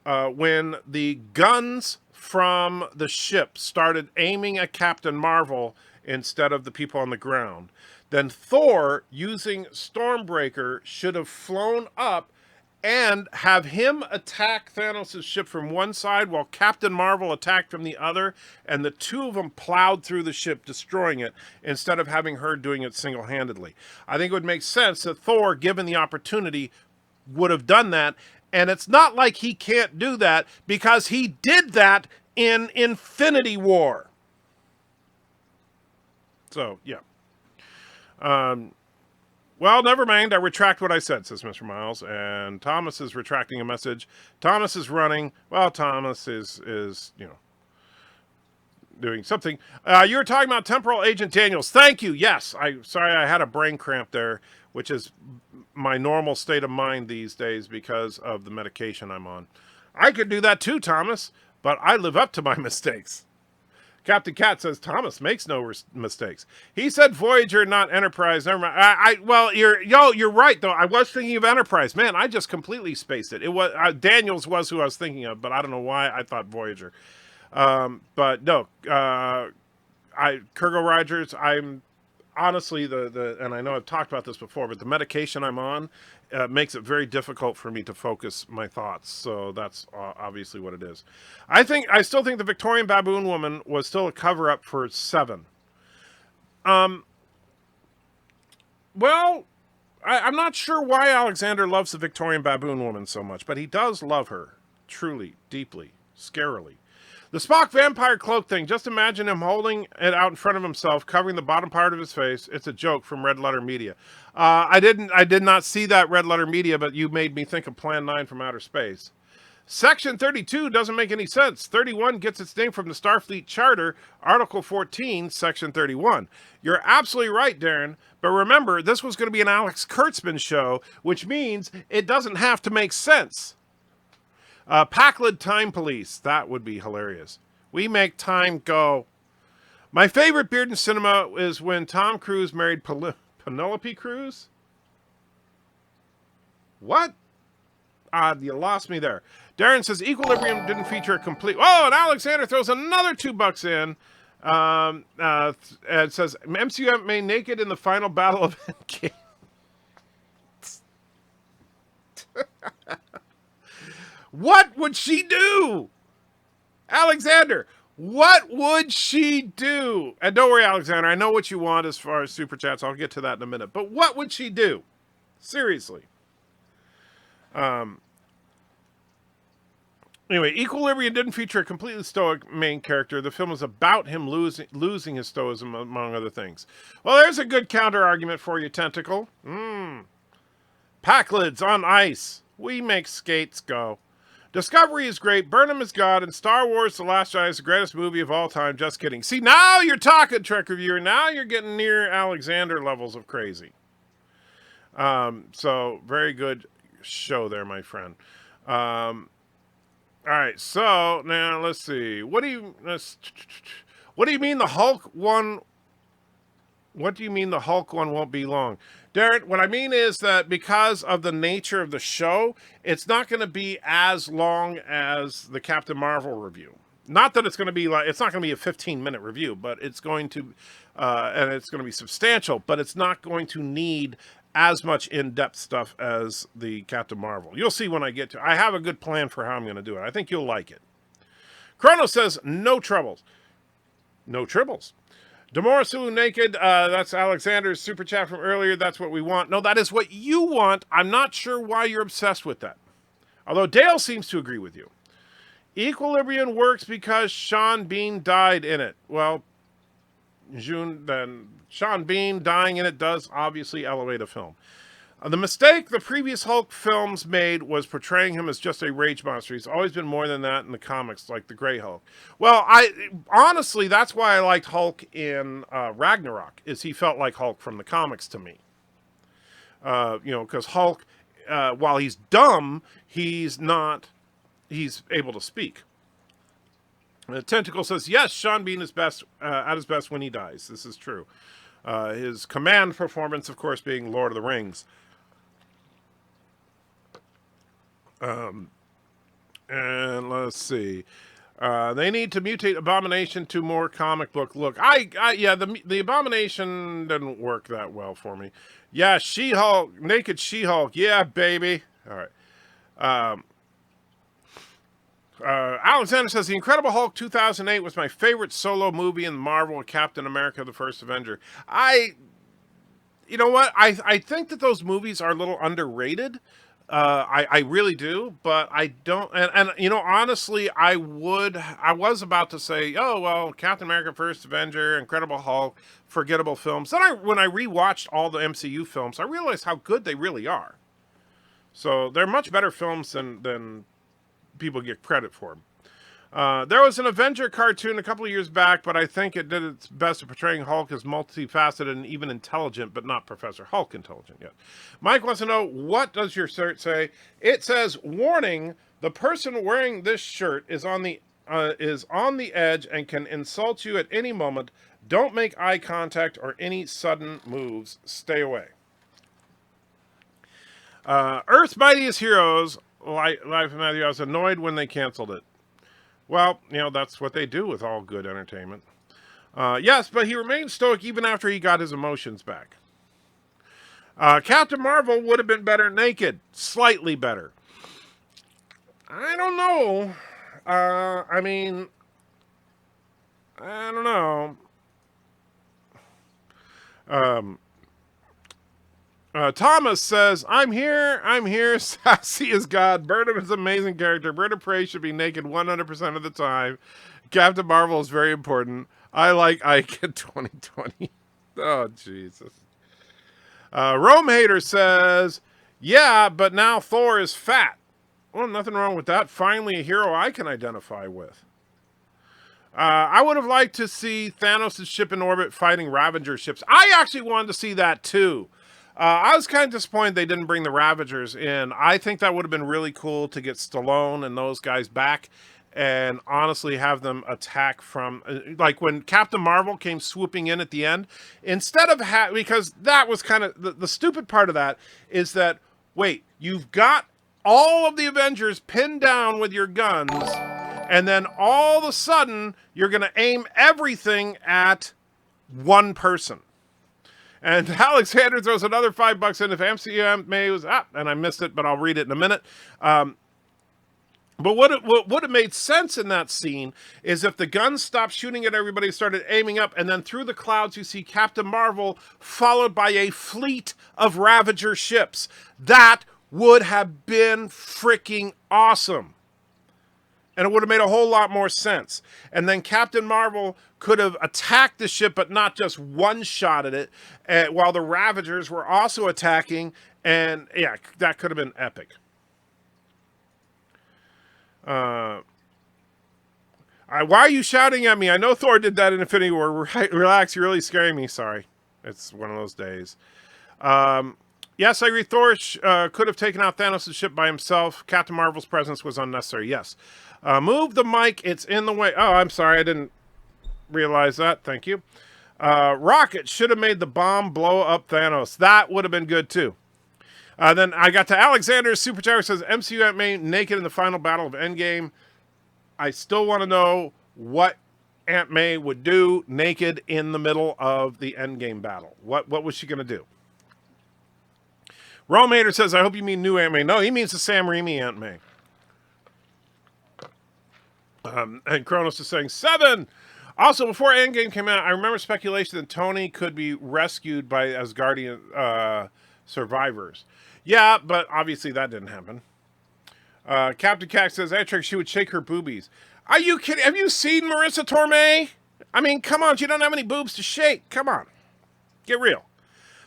when the guns from the ship started aiming at Captain Marvel instead of the people on the ground, then Thor, using Stormbreaker, should have flown up and have him attack Thanos' ship from one side while Captain Marvel attacked from the other, and the two of them plowed through the ship, destroying it, instead of having her doing it single-handedly. I think it would make sense that Thor, given the opportunity, would have done that, and it's not like he can't do that, because he did that in Infinity War. So, yeah. Well, never mind. I retract what I said, says Mr. Miles. And Thomas is retracting a message. Thomas is running. Well, Thomas is doing something. You were talking about Temporal Agent Daniels. Thank you. Yes. Sorry, I had a brain cramp there, which is my normal state of mind these days because of the medication I'm on. I could do that too, Thomas, but I live up to my mistakes. Captain Cat says Thomas makes no mistakes. He said Voyager, not Enterprise. Never mind. Well, you're right though. I was thinking of Enterprise. Man, I just completely spaced it. It was Daniels was who I was thinking of, but I don't know why I thought Voyager. But no, Kurgo Rogers. I'm honestly and I know I've talked about this before, but the medication I'm on makes it very difficult for me to focus my thoughts. So that's obviously what it is. I still think the Victorian Baboon Woman was still a cover-up for 7. Well, I'm not sure why Alexander loves the Victorian Baboon Woman so much, but he does love her. Truly, deeply, scarily. The Spock vampire cloak thing, just imagine him holding it out in front of himself, covering the bottom part of his face. It's a joke from Red Letter Media. I did not see that Red Letter Media, but you made me think of Plan 9 from Outer Space. Section 32 doesn't make any sense. 31 gets its name from the Starfleet Charter, Article 14, Section 31. You're absolutely right, Darren. But remember, this was going to be an Alex Kurtzman show, which means it doesn't have to make sense. Packlid Time Police. That would be hilarious. We make time go. My favorite beard in cinema is when Tom Cruise married Penelope Cruz. What? You lost me there. Darren says Equilibrium didn't feature a complete... Oh, and Alexander throws another $2 in. And says, MCU made naked in the final battle of Endgame. What would she do? Alexander, what would she do? And don't worry, Alexander, I know what you want as far as super chats. I'll get to that in a minute. But what would she do? Seriously. Anyway, Equilibrium didn't feature a completely stoic main character. The film was about him losing his stoicism, among other things. Well, there's a good counter argument for you, Tentacle. Packlids on ice. We make skates go. Discovery is great, Burnham is God, and Star Wars The Last Jedi is the greatest movie of all time. Just kidding. See, now you're talking, Trek Reviewer. Now you're getting near Alexander levels of crazy. So, very good show there, my friend. All right, so, now, let's see. What do you mean the Hulk one... What do you mean the Hulk one won't be long? Darren, what I mean is that because of the nature of the show, it's not going to be as long as the Captain Marvel review. Not that it's going to be like, it's not going to be a 15-minute review, but it's going to, and it's going to be substantial, but it's not going to need as much in-depth stuff as the Captain Marvel. You'll see when I get to. I have a good plan for how I'm going to do it. I think you'll like it. Chrono says no troubles, no tribbles. Demorisu naked. That's Alexander's super chat from earlier. That's what we want. No, that is what you want. I'm not sure why you're obsessed with that. Although Dale seems to agree with you. Equilibrium works because Sean Bean died in it. Well, then Sean Bean dying in it does obviously elevate a film. The mistake the previous Hulk films made was portraying him as just a rage monster. He's always been more than that in the comics, like the Grey Hulk. Well, honestly, that's why I liked Hulk in Ragnarok, is he felt like Hulk from the comics to me. Because Hulk, while he's dumb, he's able to speak. Tentacle says, yes, Sean Bean is best at his best when he dies. This is true. His command performance, of course, being Lord of the Rings. And let's see. They need to mutate Abomination to more comic book look. The Abomination didn't work that well for me. Yeah, She-Hulk, naked She-Hulk. Yeah, baby. All right. Alexander says, The Incredible Hulk 2008 was my favorite solo movie in Marvel, Captain America, the First Avenger. You know what? I think that those movies are a little underrated. I really do, but I don't. And honestly, I was about to say, oh, well, Captain America, First Avenger, Incredible Hulk, forgettable films. Then when I rewatched all the MCU films, I realized how good they really are. So they're much better films than people get credit for them. There was an Avenger cartoon a couple of years back, but I think it did its best at portraying Hulk as multifaceted and even intelligent, but not Professor Hulk intelligent yet. Mike wants to know, what does your shirt say? It says, warning, the person wearing this shirt is on the edge and can insult you at any moment. Don't make eye contact or any sudden moves. Stay away. Earth's Mightiest Heroes, Life of Matthew, I was annoyed when they canceled it. Well, that's what they do with all good entertainment. Yes, but he remained stoic even after he got his emotions back. Captain Marvel would have been better naked. Slightly better. I don't know. I don't know. Thomas says, I'm here, sassy as God. Burnham is an amazing character. BIRDOPREY should be naked 100% of the time. Captain Marvel is very important. I like Ike in 2020. Oh, Jesus. Rome Hater says, yeah, but now Thor is fat. Well, nothing wrong with that. Finally, a hero I can identify with. I would have liked to see Thanos' ship in orbit fighting Ravager ships. I actually wanted to see that, too. I was kind of disappointed they didn't bring the Ravagers in. I think that would have been really cool to get Stallone and those guys back and honestly have them attack from, like when Captain Marvel came swooping in at the end, instead of, because that was kind of, the stupid part of that is that, wait, you've got all of the Avengers pinned down with your guns, and then all of a sudden, you're going to aim everything at one person. And Alexander throws another $5 in if MCU was and I missed it, but I'll read it in a minute. But what would have made sense in that scene is if the guns stopped shooting at everybody, started aiming up, and then through the clouds you see Captain Marvel followed by a fleet of Ravager ships. That would have been freaking awesome. And it would have made a whole lot more sense. And then Captain Marvel could have attacked the ship, but not just one-shotted it, while the Ravagers were also attacking. And, yeah, that could have been epic. Why are you shouting at me? I know Thor did that in Infinity War. Relax, you're really scaring me. Sorry. It's one of those days. Yes, I agree. Thor could have taken out Thanos' ship by himself. Captain Marvel's presence was unnecessary. Yes. Move the mic. It's in the way. Oh, I'm sorry. I didn't realize that. Thank you. Rocket should have made the bomb blow up Thanos. That would have been good, too. Then I got to Alexander's Super Chat, says, MCU Aunt May naked in the final battle of Endgame. I still want to know what Aunt May would do naked in the middle of the Endgame battle. What was she going to do? Rome Hater says, I hope you mean new Aunt May. No, he means the Sam Raimi Aunt May. And Kronos is saying 7. Also, before Endgame came out, I remember speculation that Tony could be rescued by Asgardian survivors. Yeah, but obviously that didn't happen. Captain Cack says, Atrick, she would shake her boobies. Are you kidding? Have you seen Marissa Tomei? I mean, come on, she don't have any boobs to shake. Come on. Get real.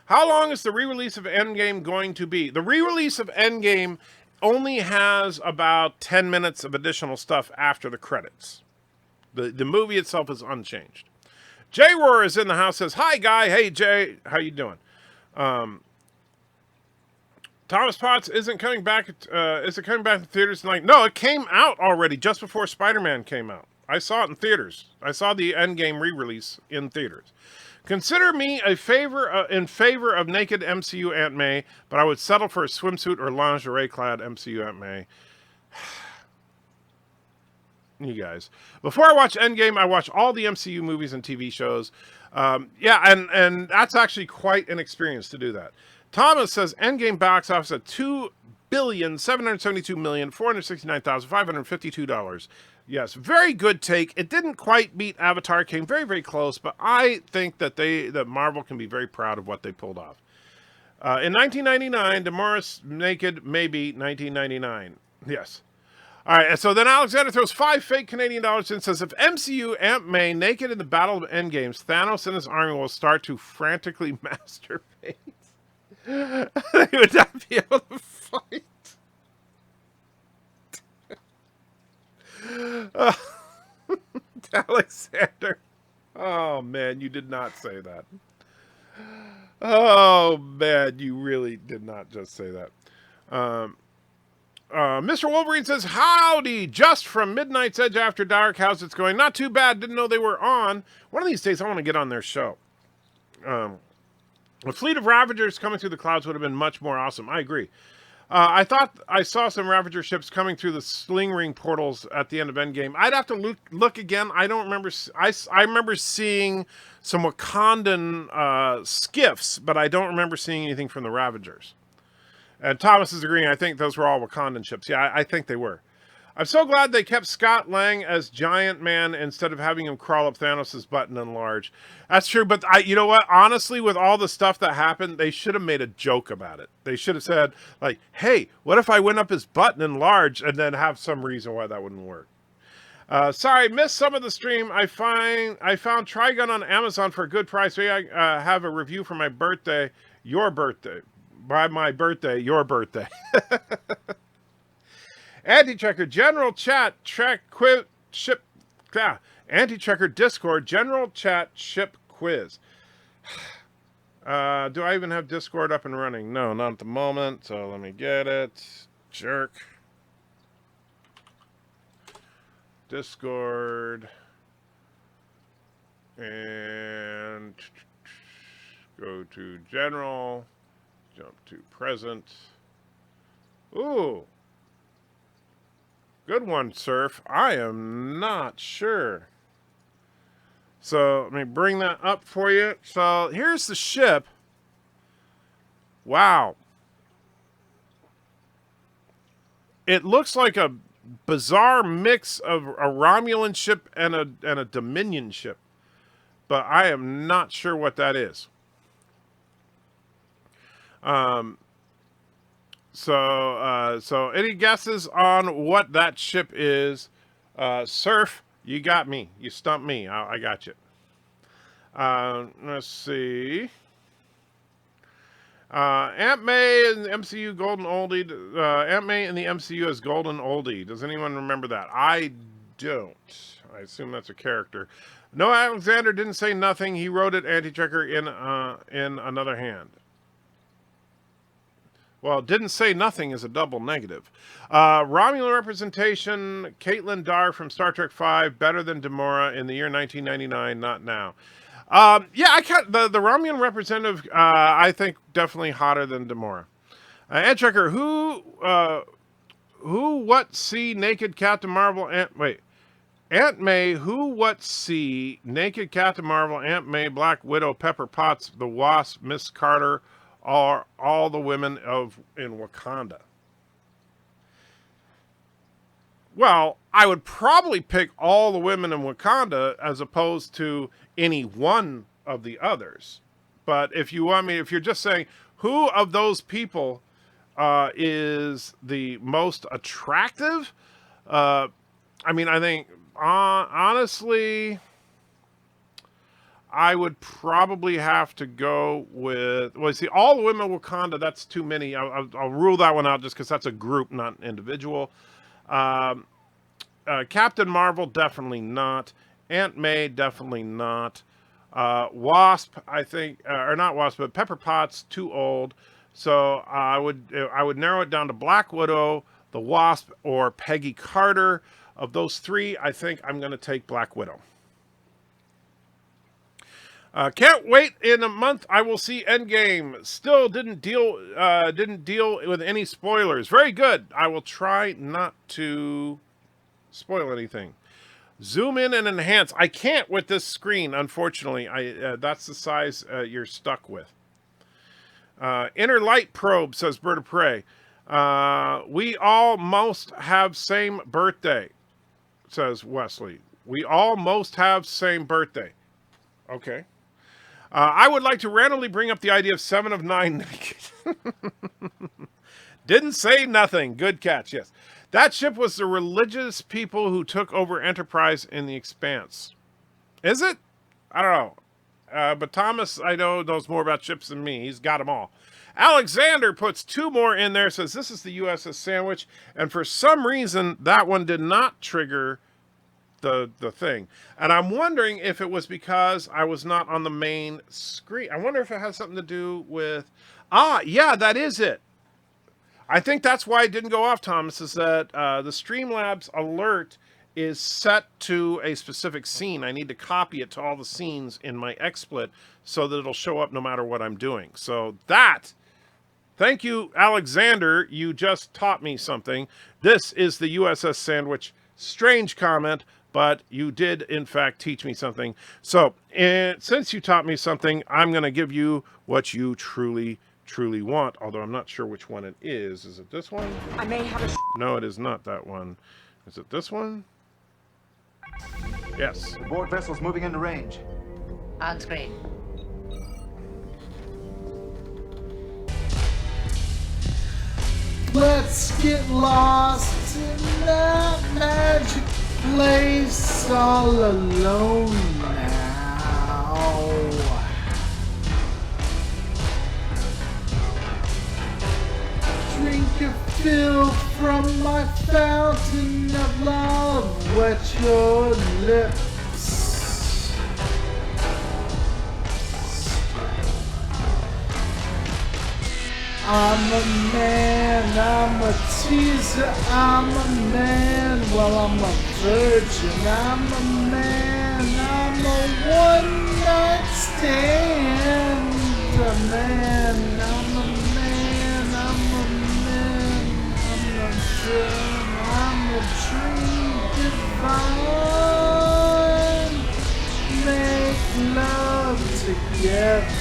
How long is the re-release of Endgame going to be? The re-release of Endgame only has about 10 minutes of additional stuff after the credits. The movie itself is unchanged. Jay Roar is in the house, says, hi, Guy. Hey, Jay. How you doing? Thomas Potts isn't coming back. Is it coming back to theaters tonight? No, it came out already just before Spider-Man came out. I saw it in theaters. I saw the Endgame re-release in theaters. Consider me in favor of naked MCU Aunt May, but I would settle for a swimsuit or lingerie-clad MCU Aunt May. You guys. Before I watch Endgame, I watch all the MCU movies and TV shows. Yeah, and that's actually quite an experience to do that. Thomas says Endgame box office at $2,772,469,552. Yes, very good take. It didn't quite beat Avatar, came very, very close, but I think that Marvel can be very proud of what they pulled off. In 1999, Demoris naked, maybe 1999. Yes. All right, so then Alexander throws 5 fake Canadian dollars in and says, if MCU Aunt May naked in the Battle of Endgames, Thanos and his army will start to frantically masturbate. They would not be able to fight. Alexander. Oh, man, you did not say that. Oh, man, you really did not just say that. Mr. Wolverine says, howdy, just from Midnight's Edge After Dark. How's it going? Not too bad. Didn't know they were on. One of these days, I want to get on their show. A fleet of Ravagers coming through the clouds would have been much more awesome. I agree. I thought I saw some Ravager ships coming through the sling ring portals at the end of Endgame. I'd have to look again. I don't remember. I remember seeing some Wakandan skiffs, but I don't remember seeing anything from the Ravagers. And Thomas is agreeing. I think those were all Wakandan ships. Yeah, I think they were. I'm so glad they kept Scott Lang as Giant Man instead of having him crawl up Thanos' butt and enlarge. That's true, but you know what? Honestly, with all the stuff that happened, they should have made a joke about it. They should have said, like, hey, what if I went up his butt and enlarged, and then have some reason why that wouldn't work. Sorry, missed some of the stream. I found Trigun on Amazon for a good price. Maybe I have a review for my birthday, your birthday. By my birthday, your birthday. Anti-Checker, General Chat, Track Quiz, Ship, Anti-Checker, Discord, General Chat, Ship Quiz. Do I even have Discord up and running? No, not at the moment, so let me get it. Jerk. Discord. And go to General, jump to Present. Ooh. Good one, Surf. I am not sure. So let me bring that up for you. So here's the ship. Wow. It looks like a bizarre mix of a Romulan ship and a Dominion ship. But I am not sure what that is. So any guesses on what that ship is? Surf, you got me. You stumped me. I got you. Let's see. Aunt May in the MCU Golden Oldie. Aunt May in the MCU is Golden Oldie. Does anyone remember that? I don't. I assume that's a character. No, Alexander didn't say nothing. He wrote it, Anti-Checker, in another hand. Well, didn't say nothing is a double negative. Romulan representation, Caitlin Dar from Star Trek V, better than Demora in the year 1999, not now. Yeah, the Romulan representative, I think, definitely hotter than Demora. Ed Checker, who, what, see, naked Captain Marvel, Aunt May, who, what, see, naked Captain Marvel, Aunt May, Black Widow, Pepper Potts, the Wasp, Miss Carter, are all the women in Wakanda? Well, I would probably pick all the women in Wakanda as opposed to any one of the others. But if you're just saying who of those people is the most attractive, I mean, I think honestly, I would probably have to go with. Well, see, all the women in Wakanda. That's too many. I'll rule that one out just because that's a group, not an individual. Captain Marvel, definitely not. Aunt May, definitely not. Wasp, I think, or not Wasp, but Pepper Potts, too old. So I would narrow it down to Black Widow, the Wasp, or Peggy Carter. Of those three, I think I'm going to take Black Widow. Can't wait. In a month, I will see Endgame. Still didn't deal with any spoilers. Very good. I will try not to spoil anything. Zoom in and enhance. I can't with this screen, unfortunately. That's the size you're stuck with. Inner light probe, says BIRDOPREY. We almost have same birthday, says Wesley. We almost have same birthday. Okay. I would like to randomly bring up the idea of 7 of 9 naked. Didn't say nothing. Good catch, yes. That ship was the religious people who took over Enterprise in the Expanse. Is it? I don't know. But Thomas, I know, knows more about ships than me. He's got them all. Alexander puts 2 more in there, says this is the USS Sandwich. And for some reason, that one did not trigger the thing. And I'm wondering if it was because I was not on the main screen. I wonder if it has something to do with... yeah, that is it. I think that's why it didn't go off, Thomas, is that the Streamlabs alert is set to a specific scene. I need to copy it to all the scenes in my XSplit so that it'll show up no matter what I'm doing. So that... Thank you, Alexander. You just taught me something. This is the USS Sandwich. Strange comment, but you did, in fact, teach me something. So, since you taught me something, I'm going to give you what you truly want, although I'm not sure which one it is. Is it this one? I may have a... No, it is not that one. Is it this one? Yes. The board vessel's moving into range. On screen. Let's get lost in that magic place all alone now. Drink your fill from my fountain of love, wet your lips. I'm a man, I'm a teaser, I'm a man, well I'm a virgin, I'm a man, I'm a one-night stand, a man, I'm a man, I'm a man, I'm a dream, I'm a dream divine, make love together.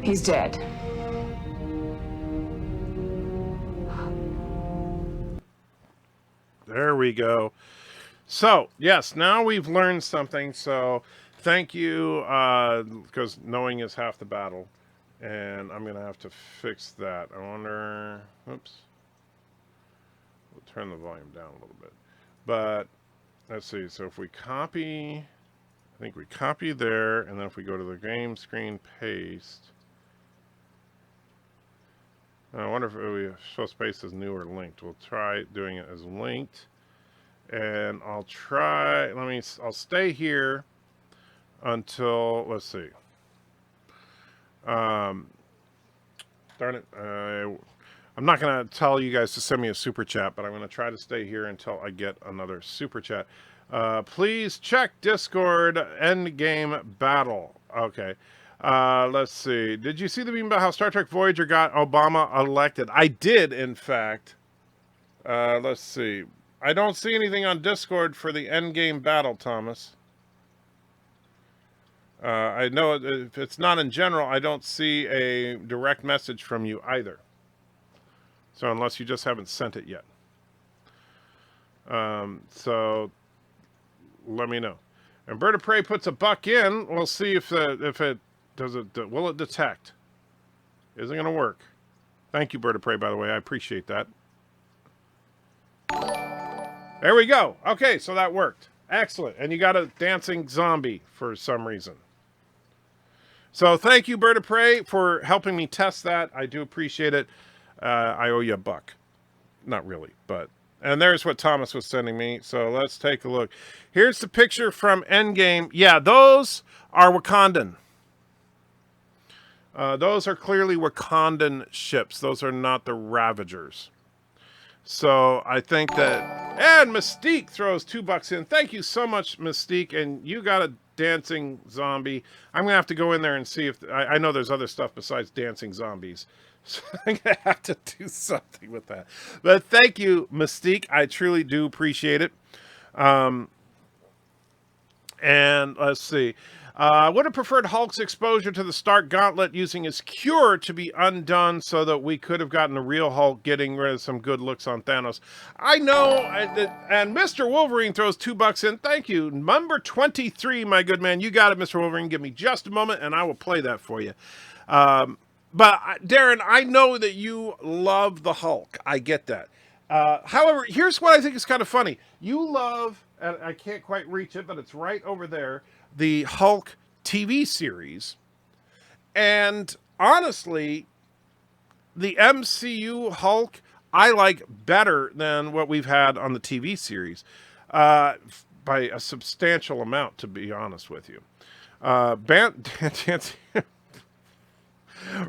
He's dead. There we go. So, yes, now we've learned something. So, thank you, because knowing is half the battle. And I'm going to have to fix that. I wonder... Oops. We'll turn the volume down a little bit. But, let's see. So, if we copy... I think we copy there. And then if we go to the game screen, paste... I wonder if we show space as new or linked. We'll try doing it as linked. And I'll try... I'll stay here until... Let's see. Darn it. I'm not going to tell you guys to send me a super chat, but I'm going to try to stay here until I get another super chat. Please check Discord Endgame Battle. Okay. Let's see. Did you see the meme about how Star Trek Voyager got Obama elected? I did, in fact. Let's see. I don't see anything on Discord for the Endgame Battle, Thomas. I know if it's not in general, I don't see a direct message from you either. So unless you just haven't sent it yet. So let me know. And BIRDOPREY puts a buck in. We'll see if it does it. Will it detect? Is it going to work? Thank you, BIRDOPREY, by the way. I appreciate that. There we go. Okay, so that worked. Excellent. And you got a dancing zombie for some reason. So thank you, BIRDOPREY, for helping me test that. I do appreciate it. I owe you a buck. Not really, but... And there's what Thomas was sending me. So let's take a look. Here's the picture from Endgame. Yeah, those are Wakandan. Those are clearly Wakandan ships. Those are not the Ravagers. So I think that... And Mystique throws $2 in. Thank you so much, Mystique. And you got a dancing zombie. I'm going to have to go in there and see if... I know there's other stuff besides dancing zombies. So I'm going to have to do something with that. But thank you, Mystique. I truly do appreciate it. And let's see. Would have preferred Hulk's exposure to the Stark Gauntlet using his cure to be undone so that we could have gotten a real Hulk getting rid of some good looks on Thanos. I know, and Mr. Wolverine throws $2 in. Thank you. Number 23, my good man. You got it, Mr. Wolverine. Give me just a moment, and I will play that for you. But, Darren, I know that you love the Hulk. I get that. However, here's what I think is kind of funny. You love, and I can't quite reach it, but it's right over there, the Hulk TV series. And honestly, the MCU Hulk, I like better than what we've had on the TV series. By a substantial amount, to be honest with you.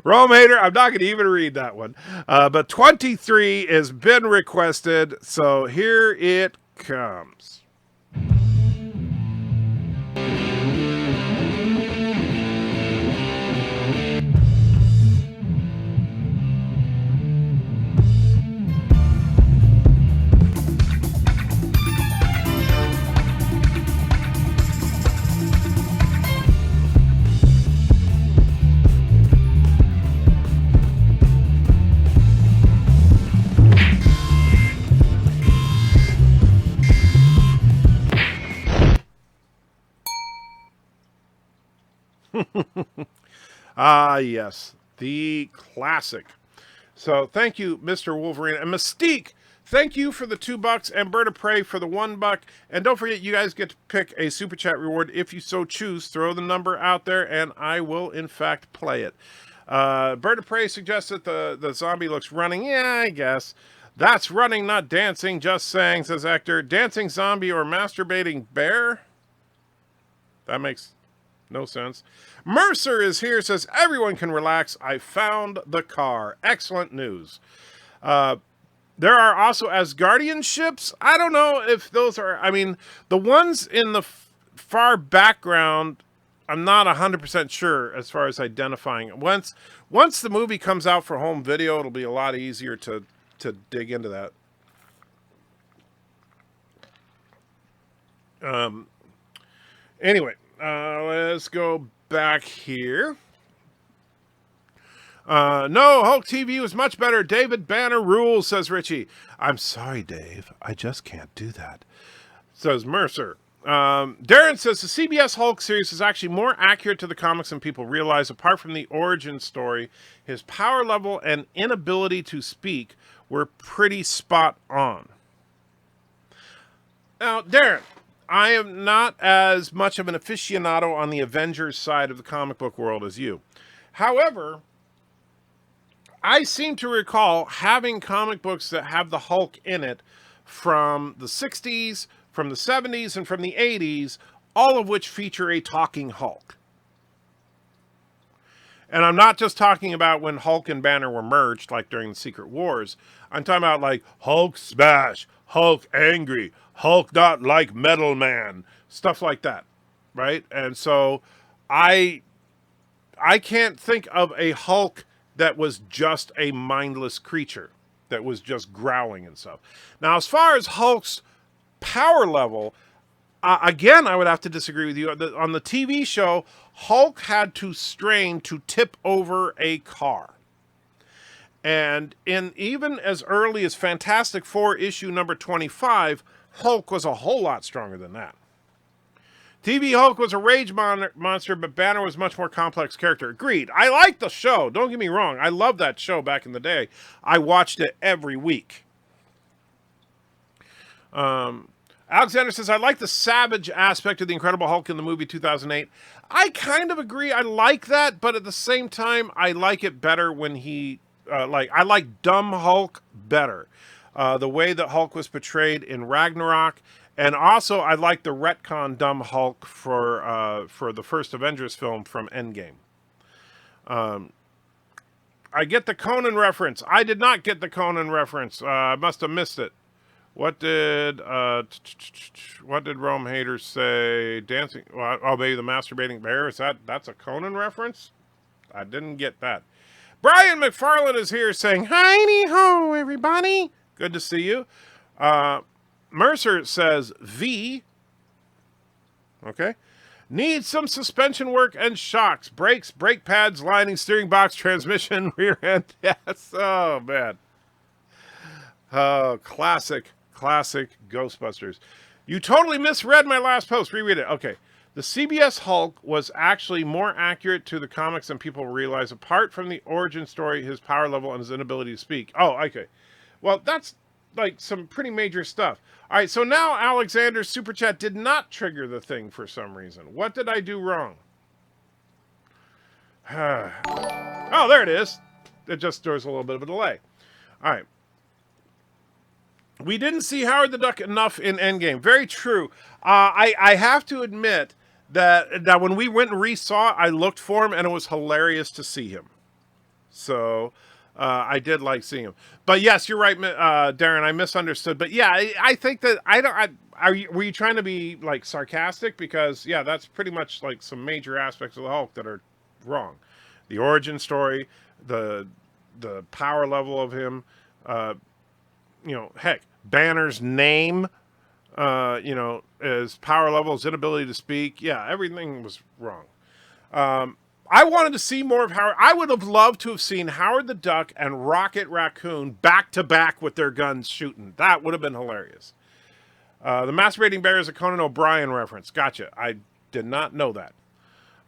Rome Hater, I'm not going to even read that one. But 23 has been requested, so here it comes. Ah, yes, the classic. So thank you, Mr. Wolverine. And Mystique, thank you for the $2 and BIRDOPREY for the $1. And don't forget, you guys get to pick a Super Chat reward if you so choose. Throw the number out there, and I will, in fact, play it. BIRDOPREY suggests that the zombie looks running. Yeah, I guess. That's running, not dancing, just saying, says Hector. Dancing zombie or masturbating bear? That makes... no sense. Mercer is here, says, everyone can relax. I found the car. Excellent news. There are also Asgardian ships. I don't know if those are... I mean, the ones in the far background, I'm not 100% sure as far as identifying. Once the movie comes out for home video, it'll be a lot easier to dig into that. Anyway. Let's go back here. No, Hulk TV was much better. David Banner rules, says Richie. I'm sorry, Dave. I just can't do that, says Mercer. Darren says the CBS Hulk series is actually more accurate to the comics than people realize. Apart from the origin story, his power level and inability to speak were pretty spot on. Now, Darren, I am not as much of an aficionado on the Avengers side of the comic book world as you. However, I seem to recall having comic books that have the Hulk in it from the 60s, from the 70s, and from the 80s, all of which feature a talking Hulk. And I'm not just talking about when Hulk and Banner were merged, like during the Secret Wars. I'm talking about like Hulk smash, Hulk angry, Hulk not like Metal Man, stuff like that, right? And so I can't think of a Hulk that was just a mindless creature that was just growling and stuff. Now, as far as Hulk's power level, again, I would have to disagree with you. On the TV show, Hulk had to strain to tip over a car. And in even as early as Fantastic Four issue number 25, Hulk was a whole lot stronger than that. TV Hulk was a rage monster, but Banner was a much more complex character. Agreed. I like the show. Don't get me wrong. I loved that show back in the day. I watched it every week. Alexander says, I like the savage aspect of the Incredible Hulk in the movie 2008. I kind of agree. I like that, but at the same time, I like it better when he... I like dumb Hulk better. The way that Hulk was portrayed in Ragnarok. And also, I like the retcon dumb Hulk for the first Avengers film from Endgame. I get the Conan reference. I did not get the Conan reference. I must have missed it. What did Rome Haters say? Dancing? Oh, maybe the masturbating bear. That's a Conan reference? I didn't get that. Brian McFarland is here saying, "Hi ho, everybody. Good to see you." Mercer says, V. Okay. Needs some suspension work and shocks. Brakes, brake pads, lining, steering box, transmission, rear end. Yes. Oh, man. Oh, classic Ghostbusters. You totally misread my last post. Reread it. Okay. The CBS Hulk was actually more accurate to the comics than people realize. Apart from the origin story, his power level, and his inability to speak. Oh, okay. Well, that's like some pretty major stuff. All right, so now Alexander's Super Chat did not trigger the thing for some reason. What did I do wrong? Oh, there it is. It just there's a little bit of a delay. All right. We didn't see Howard the Duck enough in Endgame. Very true. I have to admit that when we went and resaw it, I looked for him, and it was hilarious to see him. So... I did like seeing him, but yes, you're right, Darren. I misunderstood, but yeah, I think that were you trying to be like sarcastic? Because yeah, that's pretty much like some major aspects of the Hulk that are wrong. The origin story, the power level of him, heck, Banner's name, his power level, his inability to speak. Yeah, everything was wrong. I wanted to see more of Howard. I would have loved to have seen Howard the Duck and Rocket Raccoon back to back with their guns shooting. That would have been hilarious. The masturbating bear is a Conan O'Brien reference. Gotcha. I did not know that.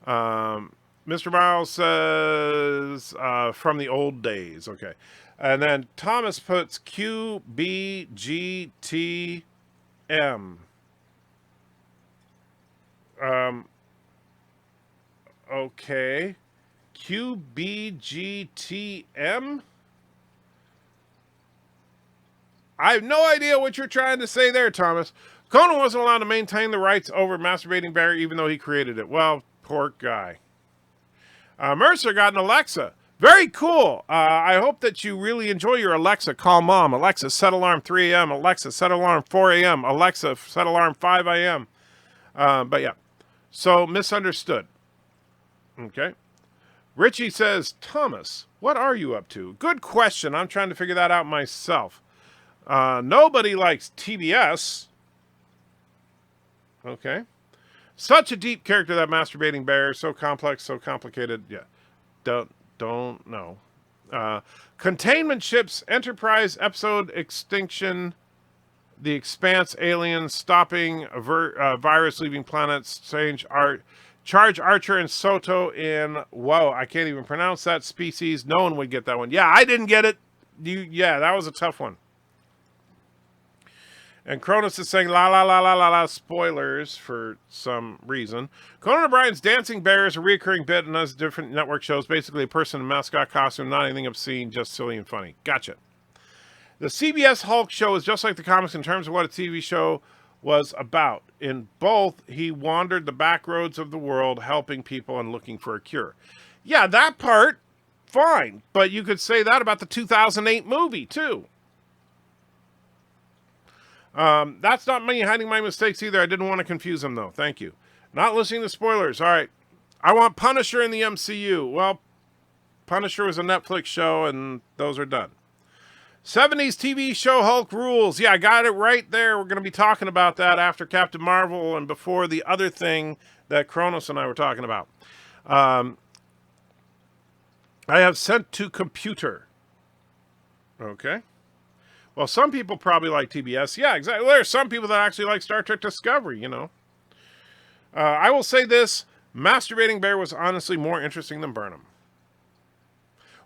Mr. Miles says from the old days. Okay. And then Thomas puts QBGTM. Okay. QBGTM? I have no idea what you're trying to say there, Thomas. Conan wasn't allowed to maintain the rights over Masturbating Bear even though he created it. Well, poor guy. Mercer got an Alexa. Very cool. I hope that you really enjoy your Alexa. Call Mom. Alexa, set alarm 3 a.m. Alexa, set alarm 4 a.m. Alexa, set alarm 5 a.m. But yeah. So, misunderstood. Okay. Richie says, Thomas, what are you up to? Good question. I'm trying to figure that out myself. Nobody likes TBS. Okay. Such a deep character, that masturbating bear. So complex, so complicated. Yeah. Don't know. Containment ships, Enterprise, episode extinction, The Expanse, aliens, stopping virus leaving planets, strange art. Charge Archer and Soto in, whoa, I can't even pronounce that species. No one would get that one. Yeah, I didn't get it. Yeah, that was a tough one. And Cronus is saying, la, la, la, la, la, la, spoilers for some reason. Conan O'Brien's Dancing Bear is a recurring bit and has different network shows. Basically a person in a mascot costume, not anything obscene, just silly and funny. Gotcha. The CBS Hulk show is just like the comics in terms of what a TV show was about. In both, he wandered the back roads of the world, helping people and looking for a cure. Yeah, that part, fine. But you could say that about the 2008 movie, too. That's not me hiding my mistakes either. I didn't want to confuse them, though. Thank you. Not listening to spoilers. All right. I want Punisher in the MCU. Well, Punisher was a Netflix show, and those are done. 70s TV show Hulk rules. Yeah, I got it right there. We're going to be talking about that after Captain Marvel and before the other thing that Kronos and I were talking about. I have sent to computer. Okay. Well, some people probably like TBS. Yeah, exactly. There are some people that actually like Star Trek Discovery, you know. I will say this. Masturbating Bear was honestly more interesting than Burnham.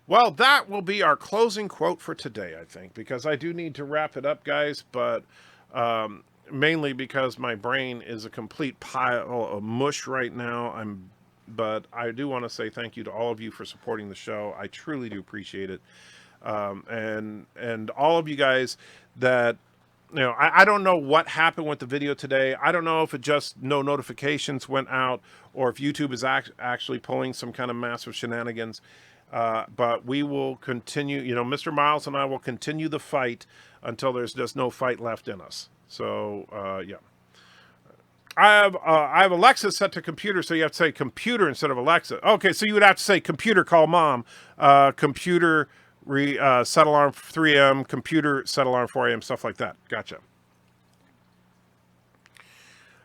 Well, that will be our closing quote for today, I think, because I do need to wrap it up, guys, but mainly because my brain is a complete pile of mush right now. But I do want to say thank you to all of you for supporting the show. I truly do appreciate it. And all of you guys that, you know, I don't know what happened with the video today. I don't know if it just no notifications went out or if YouTube is actually pulling some kind of massive shenanigans. But we will continue, you know, Mr. Miles and I will continue the fight until there's just no fight left in us. So, yeah. I have Alexa set to computer, so you have to say computer instead of Alexa. Okay, so you would have to say computer, call mom, computer, set alarm 3 a.m., computer, set alarm 4 a.m., stuff like that. Gotcha.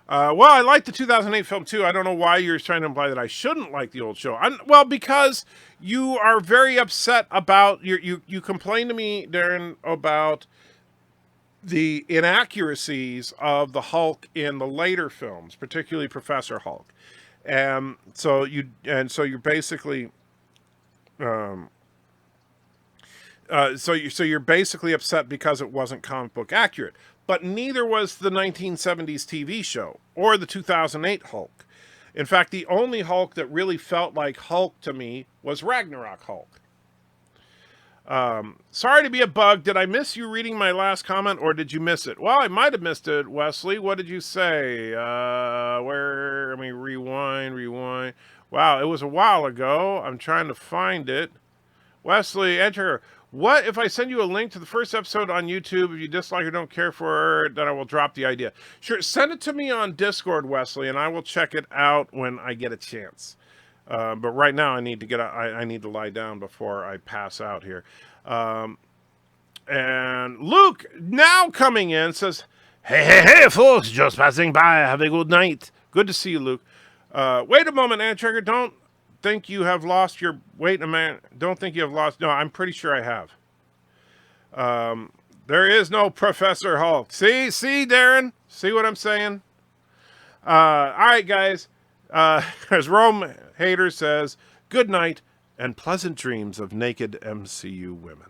Well, I like the 2008 film, too. I don't know why you're trying to imply that I shouldn't like the old show. Well, because you are very upset about... You complained to me, Darren, about the inaccuracies of the Hulk in the later films, particularly Professor Hulk. So you're basically... So you're basically upset because it wasn't comic book accurate. But neither was the 1970s TV show or the 2008 Hulk. In fact, the only Hulk that really felt like Hulk to me was Ragnarok Hulk. Sorry to be a bug. Did I miss you reading my last comment or did you miss it? Well, I might have missed it, Wesley. What did you say? Let me rewind. Wow, it was a while ago. I'm trying to find it. Wesley, enter. What if I send you a link to the first episode on YouTube? If you dislike or don't care for it, then I will drop the idea. Sure, send it to me on Discord, Wesley, and I will check it out when I get a chance. But right now, I need to lie down before I pass out here. And Luke, now coming in, says, Hey, folks, just passing by. Have a good night. Good to see you, Luke. Wait a moment, Anttrigger. Don't think you have lost your... Wait a minute. Don't think you have lost... No, I'm pretty sure I have. There is no Professor Hulk. See, Darren? See what I'm saying? All right, guys. As Rome Hater says, good night and pleasant dreams of naked MCU women.